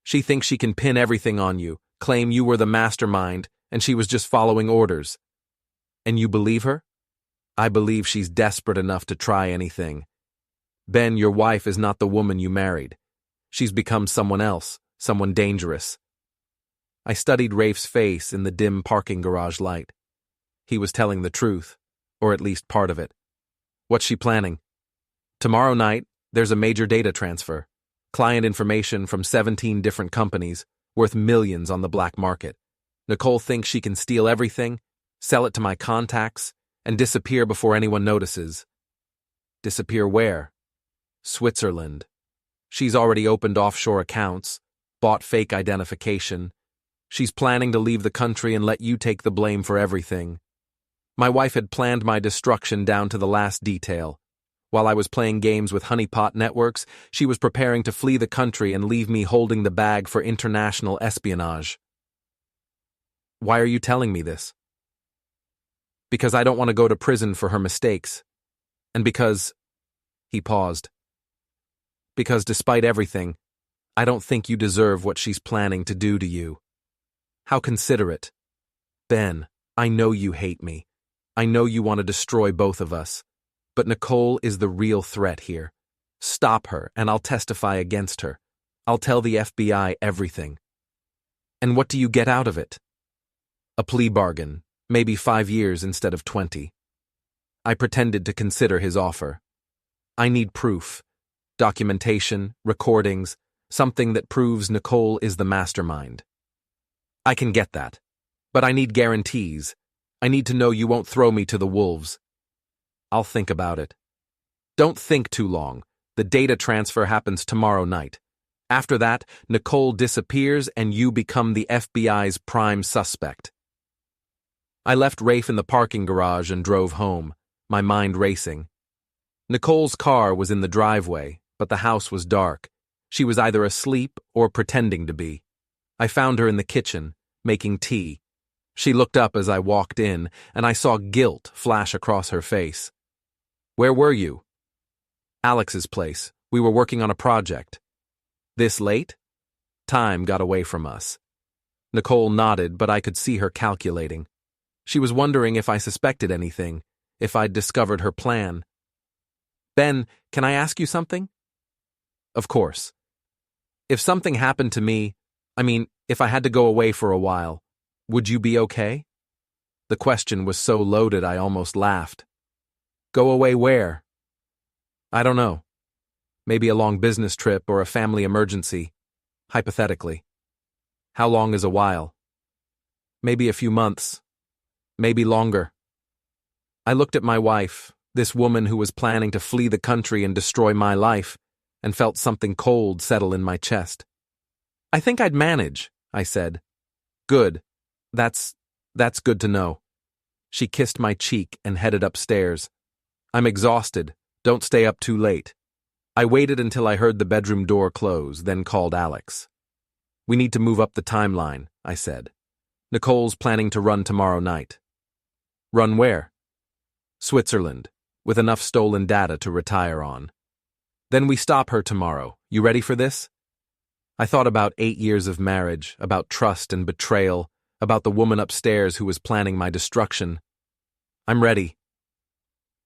She thinks she can pin everything on you, claim you were the mastermind, and she was just following orders. And you believe her? I believe she's desperate enough to try anything. Ben, your wife is not the woman you married. She's become someone else, someone dangerous. I studied Rafe's face in the dim parking garage light. He was telling the truth, or at least part of it. What's she planning? Tomorrow night, there's a major data transfer. Client information from 17 different companies, worth millions on the black market. Nicole thinks she can steal everything, sell it to my contacts, and disappear before anyone notices. Disappear where? Switzerland. She's already opened offshore accounts, bought fake identification. She's planning to leave the country and let you take the blame for everything. My wife had planned my destruction down to the last detail. While I was playing games with honeypot networks, she was preparing to flee the country and leave me holding the bag for international espionage. Why are you telling me this? Because I don't want to go to prison for her mistakes. And because... He paused. Because despite everything, I don't think you deserve what she's planning to do to you. How considerate. Ben, I know you hate me. I know you want to destroy both of us. But Nicole is the real threat here. Stop her, and I'll testify against her. I'll tell the FBI everything. And what do you get out of it? A plea bargain, maybe 5 years instead of 20. I pretended to consider his offer. I need proof. Documentation, recordings, something that proves Nicole is the mastermind. I can get that. But I need guarantees. I need to know you won't throw me to the wolves. I'll think about it. Don't think too long. The data transfer happens tomorrow night. After that, Nicole disappears and you become the FBI's prime suspect. I left Rafe in the parking garage and drove home, my mind racing. Nicole's car was in the driveway, but the house was dark. She was either asleep or pretending to be. I found her in the kitchen, making tea. She looked up as I walked in, and I saw guilt flash across her face. Where were you? Alex's place. We were working on a project. This late? Time got away from us. Nicole nodded, but I could see her calculating. She was wondering if I suspected anything, if I'd discovered her plan. Ben, can I ask you something? Of course. If something happened to me, if I had to go away for a while, would you be okay? The question was so loaded I almost laughed. Go away where? I don't know. Maybe a long business trip or a family emergency, hypothetically. How long is a while? Maybe a few months. Maybe longer. I looked at my wife, this woman who was planning to flee the country and destroy my life, and felt something cold settle in my chest. I think I'd manage, I said. Good. That's good to know. She kissed my cheek and headed upstairs. I'm exhausted. Don't stay up too late. I waited until I heard the bedroom door close, then called Alex. We need to move up the timeline, I said. Nicole's planning to run tomorrow night. Run where? Switzerland, with enough stolen data to retire on. Then we stop her tomorrow. You ready for this? I thought about 8 years of marriage, about trust and betrayal, about the woman upstairs who was planning my destruction. I'm ready.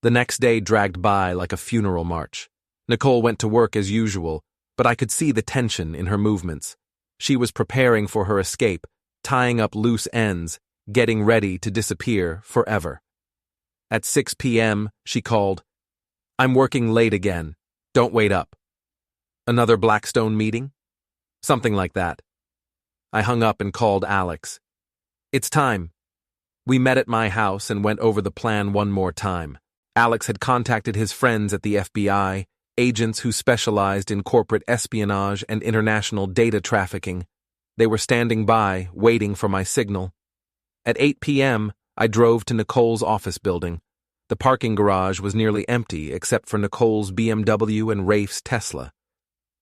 The next day dragged by like a funeral march. Nicole went to work as usual, but I could see the tension in her movements. She was preparing for her escape, tying up loose ends, getting ready to disappear forever. At 6 p.m., she called, "I'm working late again. Don't wait up." Another Blackstone meeting? Something like that. I hung up and called Alex. "It's time." We met at my house and went over the plan one more time. Alex had contacted his friends at the FBI, agents who specialized in corporate espionage and international data trafficking. They were standing by, waiting for my signal. At 8 p.m., I drove to Nicole's office building. The parking garage was nearly empty except for Nicole's BMW and Rafe's Tesla.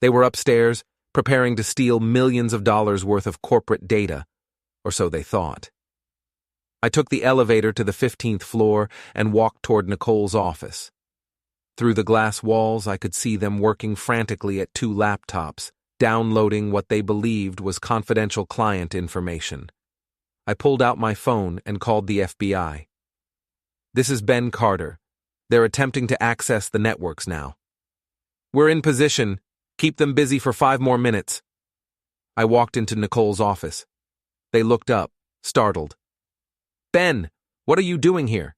They were upstairs, preparing to steal millions of dollars worth of corporate data, or so they thought. I took the elevator to the 15th floor and walked toward Nicole's office. Through the glass walls, I could see them working frantically at 2 laptops, downloading what they believed was confidential client information. I pulled out my phone and called the FBI. "This is Ben Carter. They're attempting to access the networks now." "We're in position. Keep them busy for 5 more minutes." I walked into Nicole's office. They looked up, startled. "Ben, what are you doing here?"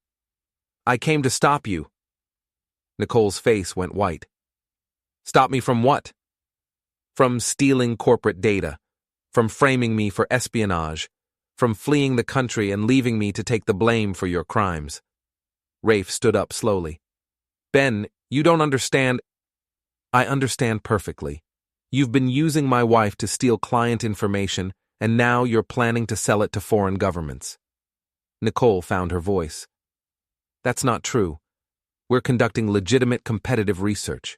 "I came to stop you." Nicole's face went white. "Stop me from what?" "From stealing corporate data, from framing me for espionage, from fleeing the country and leaving me to take the blame for your crimes." Rafe stood up slowly. "Ben, you don't understand." "I understand perfectly. You've been using my wife to steal client information, and now you're planning to sell it to foreign governments." Nicole found her voice. "That's not true. We're conducting legitimate competitive research."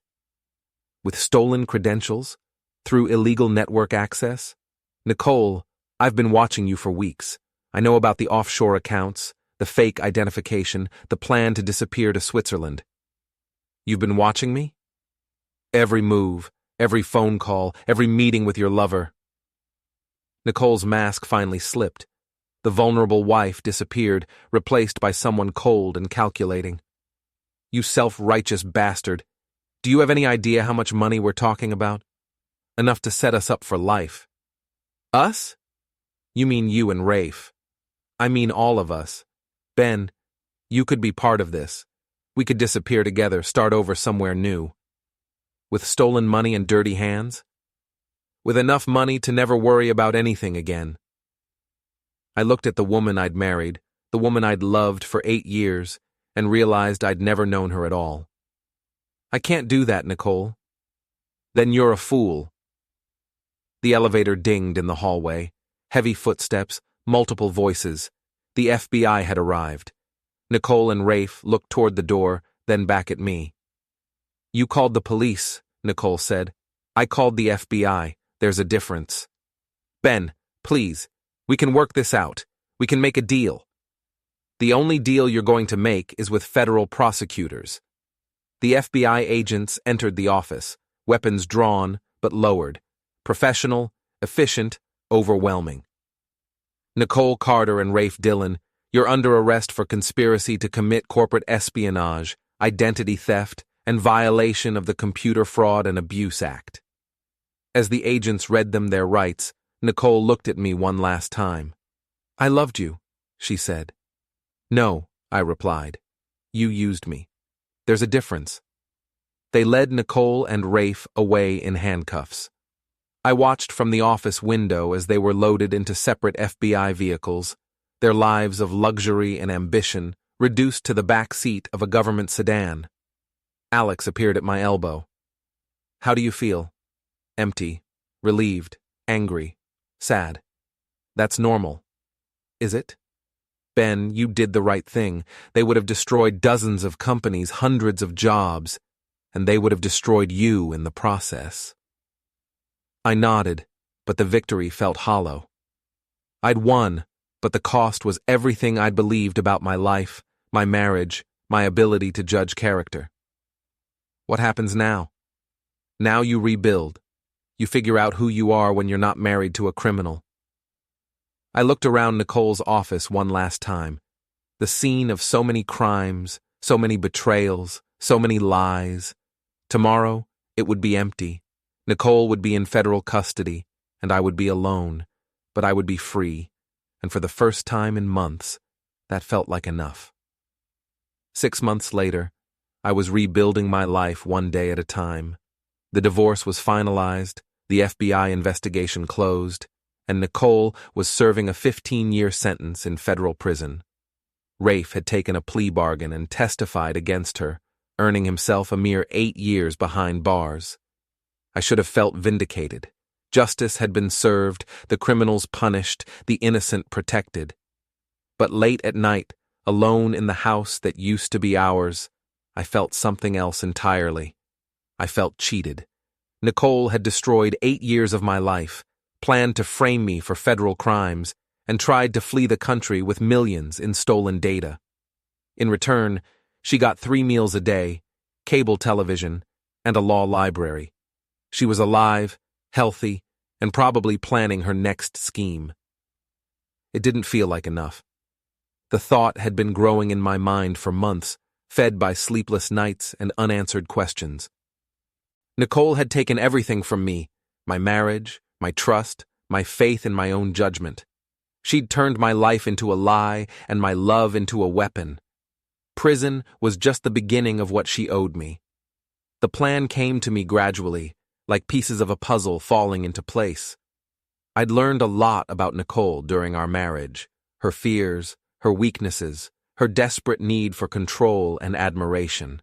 "With stolen credentials? Through illegal network access?" "Nicole, I've been watching you for weeks. I know about the offshore accounts, the fake identification, the plan to disappear to Switzerland." "You've been watching me?" "Every move, every phone call, every meeting with your lover." Nicole's mask finally slipped. The vulnerable wife disappeared, replaced by someone cold and calculating. "You self-righteous bastard. Do you have any idea how much money we're talking about? Enough to set us up for life." "Us?" "You mean you and Rafe." "I mean all of us. Ben, you could be part of this. We could disappear together, start over somewhere new." "With stolen money and dirty hands?" "With enough money to never worry about anything again." I looked at the woman I'd married, the woman I'd loved for 8 years, and realized I'd never known her at all. "I can't do that, Nicole." "Then you're a fool." The elevator dinged in the hallway. Heavy footsteps, multiple voices. The FBI had arrived. Nicole and Rafe looked toward the door, then back at me. "You called the police," Nicole said. "I called the FBI. There's a difference." "Ben, please. We can work this out. We can make a deal." "The only deal you're going to make is with federal prosecutors." The FBI agents entered the office, weapons drawn but lowered. Professional, efficient, overwhelming. "Nicole Carter and Rafe Dillon, you're under arrest for conspiracy to commit corporate espionage, identity theft, and violation of the Computer Fraud and Abuse Act." As the agents read them their rights, Nicole looked at me one last time. "I loved you," she said. "No," I replied. "You used me. There's a difference." They led Nicole and Rafe away in handcuffs. I watched from the office window as they were loaded into separate FBI vehicles, their lives of luxury and ambition reduced to the back seat of a government sedan. Alex appeared at my elbow. "How do you feel?" "Empty, relieved, angry, sad." "That's normal." "Is it?" "Ben, you did the right thing. They would have destroyed dozens of companies, hundreds of jobs, and they would have destroyed you in the process." I nodded, but the victory felt hollow. I'd won, but the cost was everything I'd believed about my life, my marriage, my ability to judge character. "What happens now?" "Now you rebuild. You figure out who you are when you're not married to a criminal. I looked around Nicole's office one last time. The scene of so many crimes, so many betrayals, so many lies. Tomorrow, it would be empty. Nicole would be in federal custody, and I would be alone, but I would be free, and for the first time in months, that felt like enough. 6 months later, I was rebuilding my life one day at a time. The divorce was finalized, the FBI investigation closed, and Nicole was serving a 15-year sentence in federal prison. Rafe had taken a plea bargain and testified against her, earning himself a mere 8 years behind bars. I should have felt vindicated. Justice had been served, the criminals punished, the innocent protected. But late at night, alone in the house that used to be ours, I felt something else entirely. I felt cheated. Nicole had destroyed 8 years of my life, planned to frame me for federal crimes, and tried to flee the country with millions in stolen data. In return, she got 3 meals a day, cable television, and a law library. She was alive, healthy, and probably planning her next scheme. It didn't feel like enough. The thought had been growing in my mind for months, fed by sleepless nights and unanswered questions. Nicole had taken everything from me, my marriage, my trust, my faith in my own judgment. She'd turned my life into a lie and my love into a weapon. Prison was just the beginning of what she owed me. The plan came to me gradually, like pieces of a puzzle falling into place. I'd learned a lot about Nicole during our marriage, her fears, her weaknesses, her desperate need for control and admiration.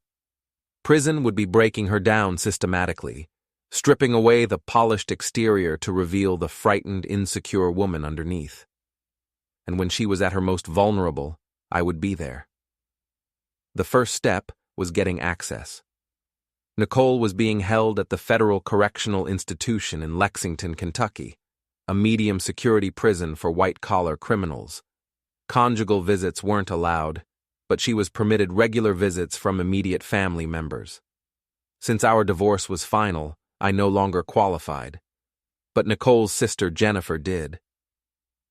Prison would be breaking her down systematically, stripping away the polished exterior to reveal the frightened, insecure woman underneath. And when she was at her most vulnerable, I would be there. The first step was getting access. Nicole was being held at the Federal Correctional Institution in Lexington, Kentucky, a medium-security prison for white-collar criminals. Conjugal visits weren't allowed, but she was permitted regular visits from immediate family members. Since our divorce was final, I no longer qualified. But Nicole's sister Jennifer did.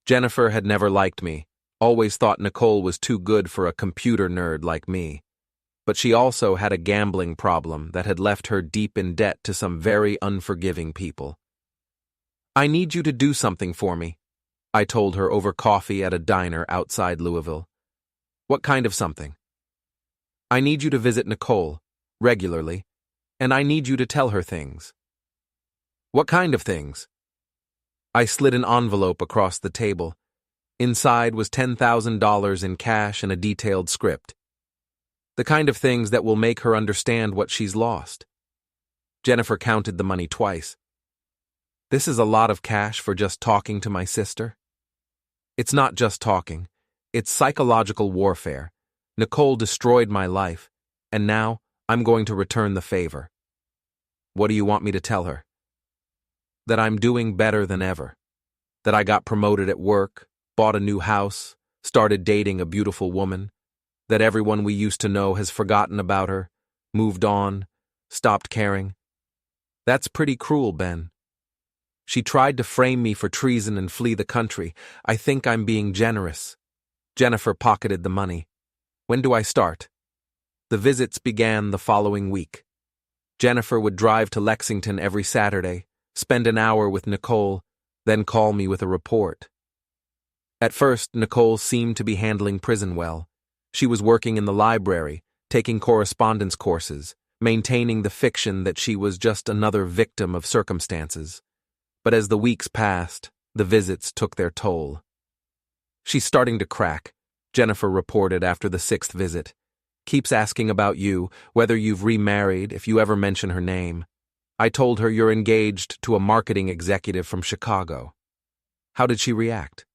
Jennifer had never liked me, always thought Nicole was too good for a computer nerd like me. But she also had a gambling problem that had left her deep in debt to some very unforgiving people. "I need you to do something for me," I told her over coffee at a diner outside Louisville. "What kind of something?" "I need you to visit Nicole, regularly, and I need you to tell her things." "What kind of things?" I slid an envelope across the table. Inside was $10,000 in cash and a detailed script. The kind of things that will make her understand what she's lost. Jennifer counted the money twice. "This is a lot of cash for just talking to my sister." "It's not just talking. It's psychological warfare. Nicole destroyed my life, and now I'm going to return the favor." "What do you want me to tell her?" "That I'm doing better than ever. That I got promoted at work, bought a new house, started dating a beautiful woman. That everyone we used to know has forgotten about her, moved on, stopped caring. That's pretty cruel, Ben. She tried to frame me for treason and flee the country. I think I'm being generous." Jennifer pocketed the money. "When do I start?" The visits began the following week. Jennifer would drive to Lexington every Saturday, spend an hour with Nicole, then call me with a report. At first, Nicole seemed to be handling prison well. She was working in the library, taking correspondence courses, maintaining the fiction that she was just another victim of circumstances. But as the weeks passed, the visits took their toll. "She's starting to crack," Jennifer reported after the 6th visit. "Keeps asking about you, whether you've remarried, if you ever mention her name. I told her you're engaged to a marketing executive from Chicago." "How did she react?"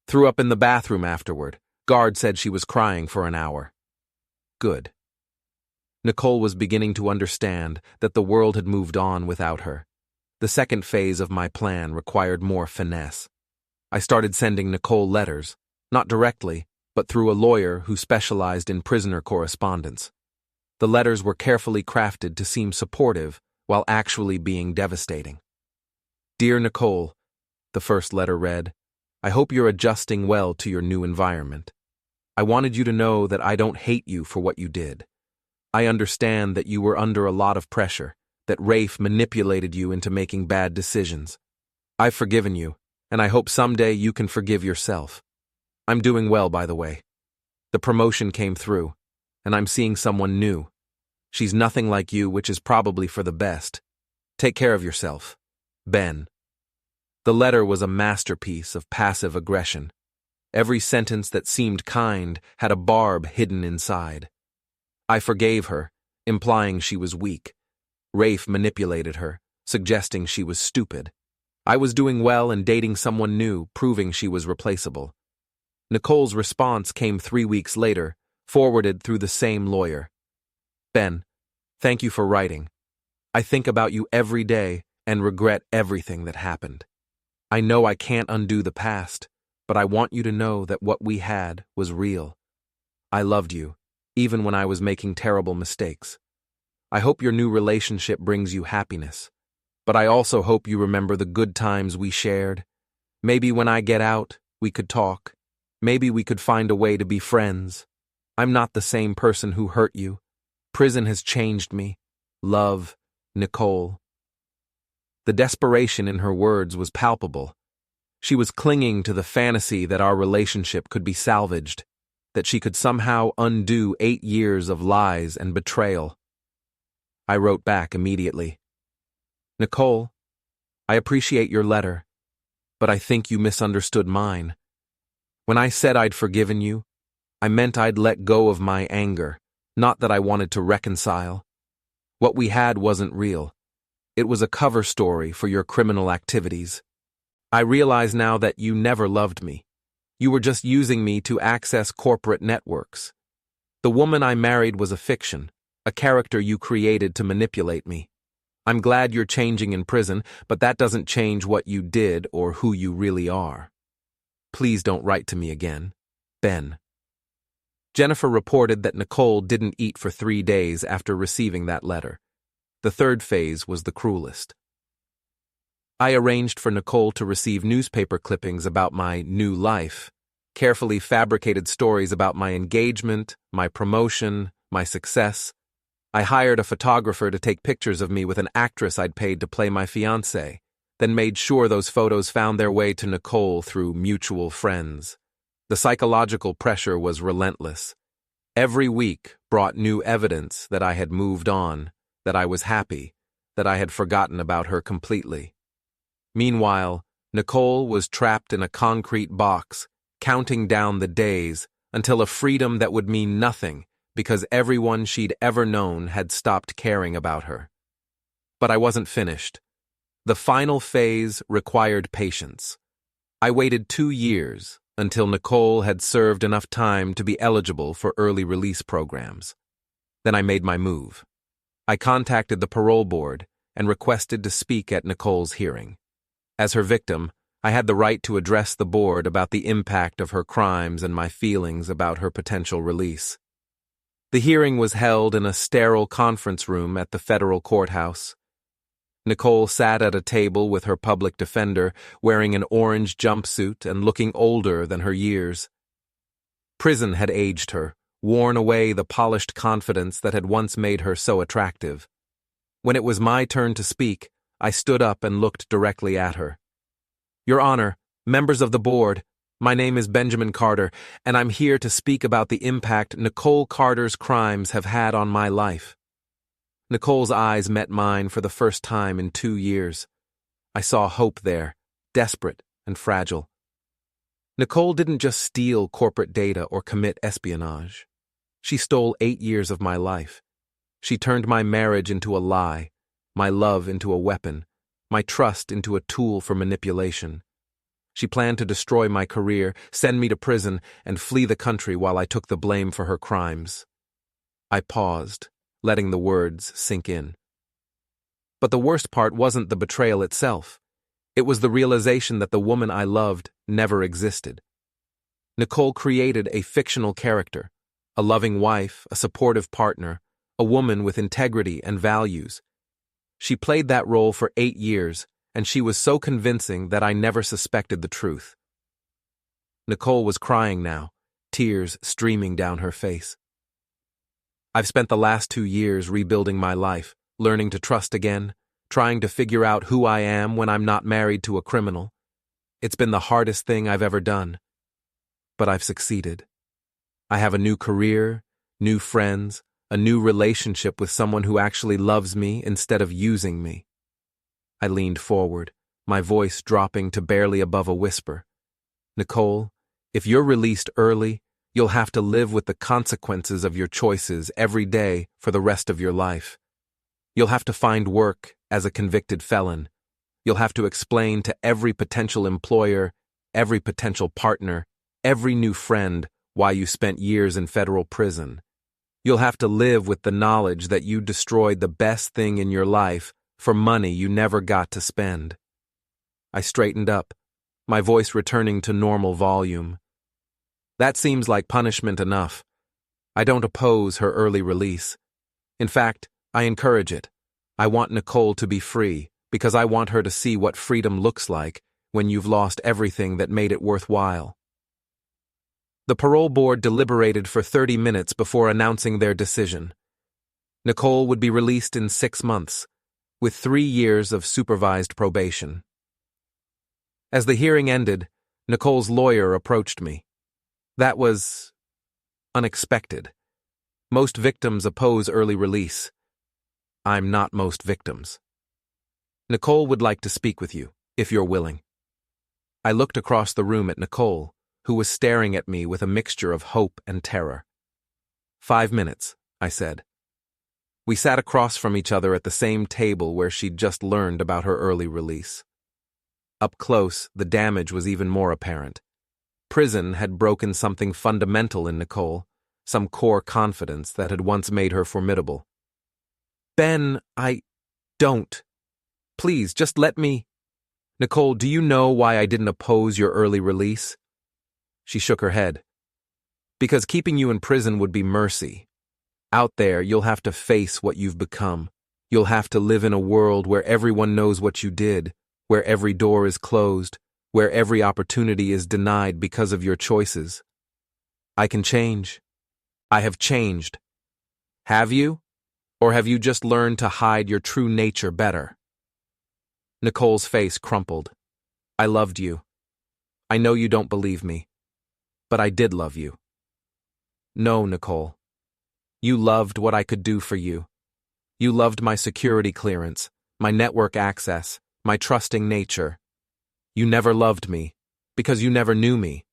"Threw up in the bathroom afterward. Guard said she was crying for an hour." Good. Nicole was beginning to understand that the world had moved on without her. The second phase of my plan required more finesse. I started sending Nicole letters, not directly, but through a lawyer who specialized in prisoner correspondence. The letters were carefully crafted to seem supportive while actually being devastating. Dear Nicole, the first letter read, I hope you're adjusting well to your new environment. I wanted you to know that I don't hate you for what you did. I understand that you were under a lot of pressure, that Rafe manipulated you into making bad decisions. I've forgiven you, and I hope someday you can forgive yourself. I'm doing well, by the way. The promotion came through, and I'm seeing someone new. She's nothing like you, which is probably for the best. Take care of yourself. Ben. The letter was a masterpiece of passive aggression. Every sentence that seemed kind had a barb hidden inside. I forgave her, implying she was weak. Rafe manipulated her, suggesting she was stupid. I was doing well and dating someone new, proving she was replaceable. Nicole's response came 3 weeks later, forwarded through the same lawyer. Ben, thank you for writing. I think about you every day and regret everything that happened. I know I can't undo the past, but I want you to know that what we had was real. I loved you, even when I was making terrible mistakes. I hope your new relationship brings you happiness, but I also hope you remember the good times we shared. Maybe when I get out, we could talk. Maybe we could find a way to be friends. I'm not the same person who hurt you. Prison has changed me. Love, Nicole. The desperation in her words was palpable. She was clinging to the fantasy that our relationship could be salvaged, that she could somehow undo 8 years of lies and betrayal. I wrote back immediately. Nicole, I appreciate your letter, but I think you misunderstood mine. When I said I'd forgiven you, I meant I'd let go of my anger, not that I wanted to reconcile. What we had wasn't real. It was a cover story for your criminal activities. I realize now that you never loved me. You were just using me to access corporate networks. The woman I married was a fiction, a character you created to manipulate me. I'm glad you're changing in prison, but that doesn't change what you did or who you really are. Please don't write to me again. Ben. Jennifer reported that Nicole didn't eat for 3 days after receiving that letter. The third phase was the cruelest. I arranged for Nicole to receive newspaper clippings about my new life, carefully fabricated stories about my engagement, my promotion, my success. I hired a photographer to take pictures of me with an actress I'd paid to play my fiancée, then made sure those photos found their way to Nicole through mutual friends. The psychological pressure was relentless. Every week brought new evidence that I had moved on, that I was happy, that I had forgotten about her completely. Meanwhile, Nicole was trapped in a concrete box, counting down the days until a freedom that would mean nothing because everyone she'd ever known had stopped caring about her. But I wasn't finished. The final phase required patience. I waited 2 years until Nicole had served enough time to be eligible for early release programs. Then I made my move. I contacted the parole board and requested to speak at Nicole's hearing. As her victim, I had the right to address the board about the impact of her crimes and my feelings about her potential release. The hearing was held in a sterile conference room at the federal courthouse. Nicole sat at a table with her public defender, wearing an orange jumpsuit and looking older than her years. Prison had aged her, worn away the polished confidence that had once made her so attractive. When it was my turn to speak, I stood up and looked directly at her. Your Honor, members of the board, my name is Benjamin Carter, and I'm here to speak about the impact Nicole Carter's crimes have had on my life. Nicole's eyes met mine for the first time in 2 years. I saw hope there, desperate and fragile. Nicole didn't just steal corporate data or commit espionage. She stole 8 years of my life. She turned my marriage into a lie, my love into a weapon, my trust into a tool for manipulation. She planned to destroy my career, send me to prison, and flee the country while I took the blame for her crimes. I paused, letting the words sink in. But the worst part wasn't the betrayal itself. It was the realization that the woman I loved never existed. Nicole created a fictional character, a loving wife, a supportive partner, a woman with integrity and values. She played that role for 8 years, and she was so convincing that I never suspected the truth. Nicole was crying now, tears streaming down her face. I've spent the last 2 years rebuilding my life, learning to trust again, trying to figure out who I am when I'm not married to a criminal. It's been the hardest thing I've ever done. But I've succeeded. I have a new career, new friends, a new relationship with someone who actually loves me instead of using me. I leaned forward, my voice dropping to barely above a whisper. Nicole, if you're released early, you'll have to live with the consequences of your choices every day for the rest of your life. You'll have to find work as a convicted felon. You'll have to explain to every potential employer, every potential partner, every new friend why you spent years in federal prison. You'll have to live with the knowledge that you destroyed the best thing in your life for money you never got to spend. I straightened up, my voice returning to normal volume. That seems like punishment enough. I don't oppose her early release. In fact, I encourage it. I want Nicole to be free because I want her to see what freedom looks like when you've lost everything that made it worthwhile. The parole board deliberated for 30 minutes before announcing their decision. Nicole would be released in 6 months, with 3 years of supervised probation. As the hearing ended, Nicole's lawyer approached me. That was unexpected. Most victims oppose early release. I'm not most victims. Nicole would like to speak with you, if you're willing. I looked across the room at Nicole, who was staring at me with a mixture of hope and terror. 5 minutes, I said. We sat across from each other at the same table where she'd just learned about her early release. Up close, the damage was even more apparent. Prison had broken something fundamental in Nicole, some core confidence that had once made her formidable. Ben, don't. Please, just let me. Nicole, do you know why I didn't oppose your early release? She shook her head. Because keeping you in prison would be mercy. Out there, you'll have to face what you've become. You'll have to live in a world where everyone knows what you did, where every door is closed, where every opportunity is denied because of your choices. I can change. I have changed. Have you? Or have you just learned to hide your true nature better? Nicole's face crumpled. I loved you. I know you don't believe me. But I did love you. No, Nicole. You loved what I could do for you. You loved my security clearance, my network access, my trusting nature. You never loved me, because you never knew me.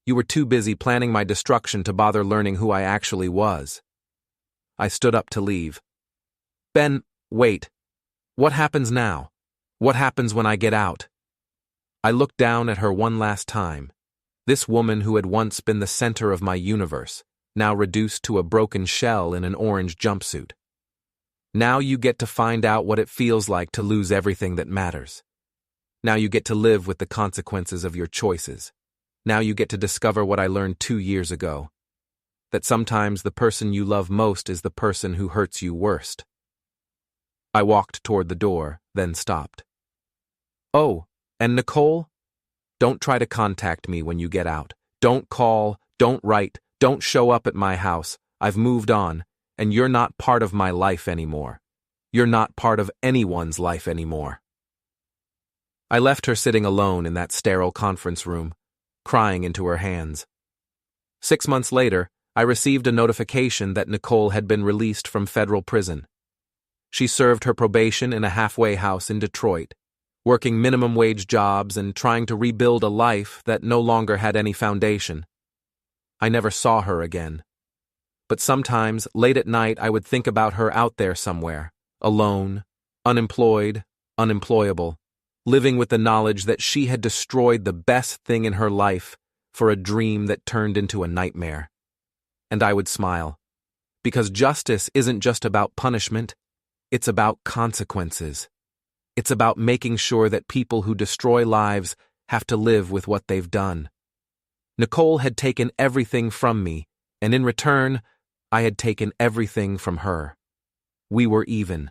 You were too busy planning my destruction to bother learning who I actually was. I stood up to leave. Ben, wait. What happens now? What happens when I get out? I looked down at her one last time. This woman who had once been the center of my universe, now reduced to a broken shell in an orange jumpsuit. Now you get to find out what it feels like to lose everything that matters. Now you get to live with the consequences of your choices. Now you get to discover what I learned 2 years ago. That sometimes the person you love most is the person who hurts you worst. I walked toward the door, then stopped. Oh, and Nicole? Don't try to contact me when you get out. Don't call, don't write, don't show up at my house. I've moved on, and you're not part of my life anymore. You're not part of anyone's life anymore. I left her sitting alone in that sterile conference room, crying into her hands. 6 months later, I received a notification that Nicole had been released from federal prison. She served her probation in a halfway house in Detroit, working minimum wage jobs and trying to rebuild a life that no longer had any foundation. I never saw her again. But sometimes, late at night, I would think about her out there somewhere, alone, unemployed, unemployable, living with the knowledge that she had destroyed the best thing in her life for a dream that turned into a nightmare. And I would smile, because justice isn't just about punishment, it's about consequences. It's about making sure that people who destroy lives have to live with what they've done. Nicole had taken everything from me, and in return, I had taken everything from her. We were even.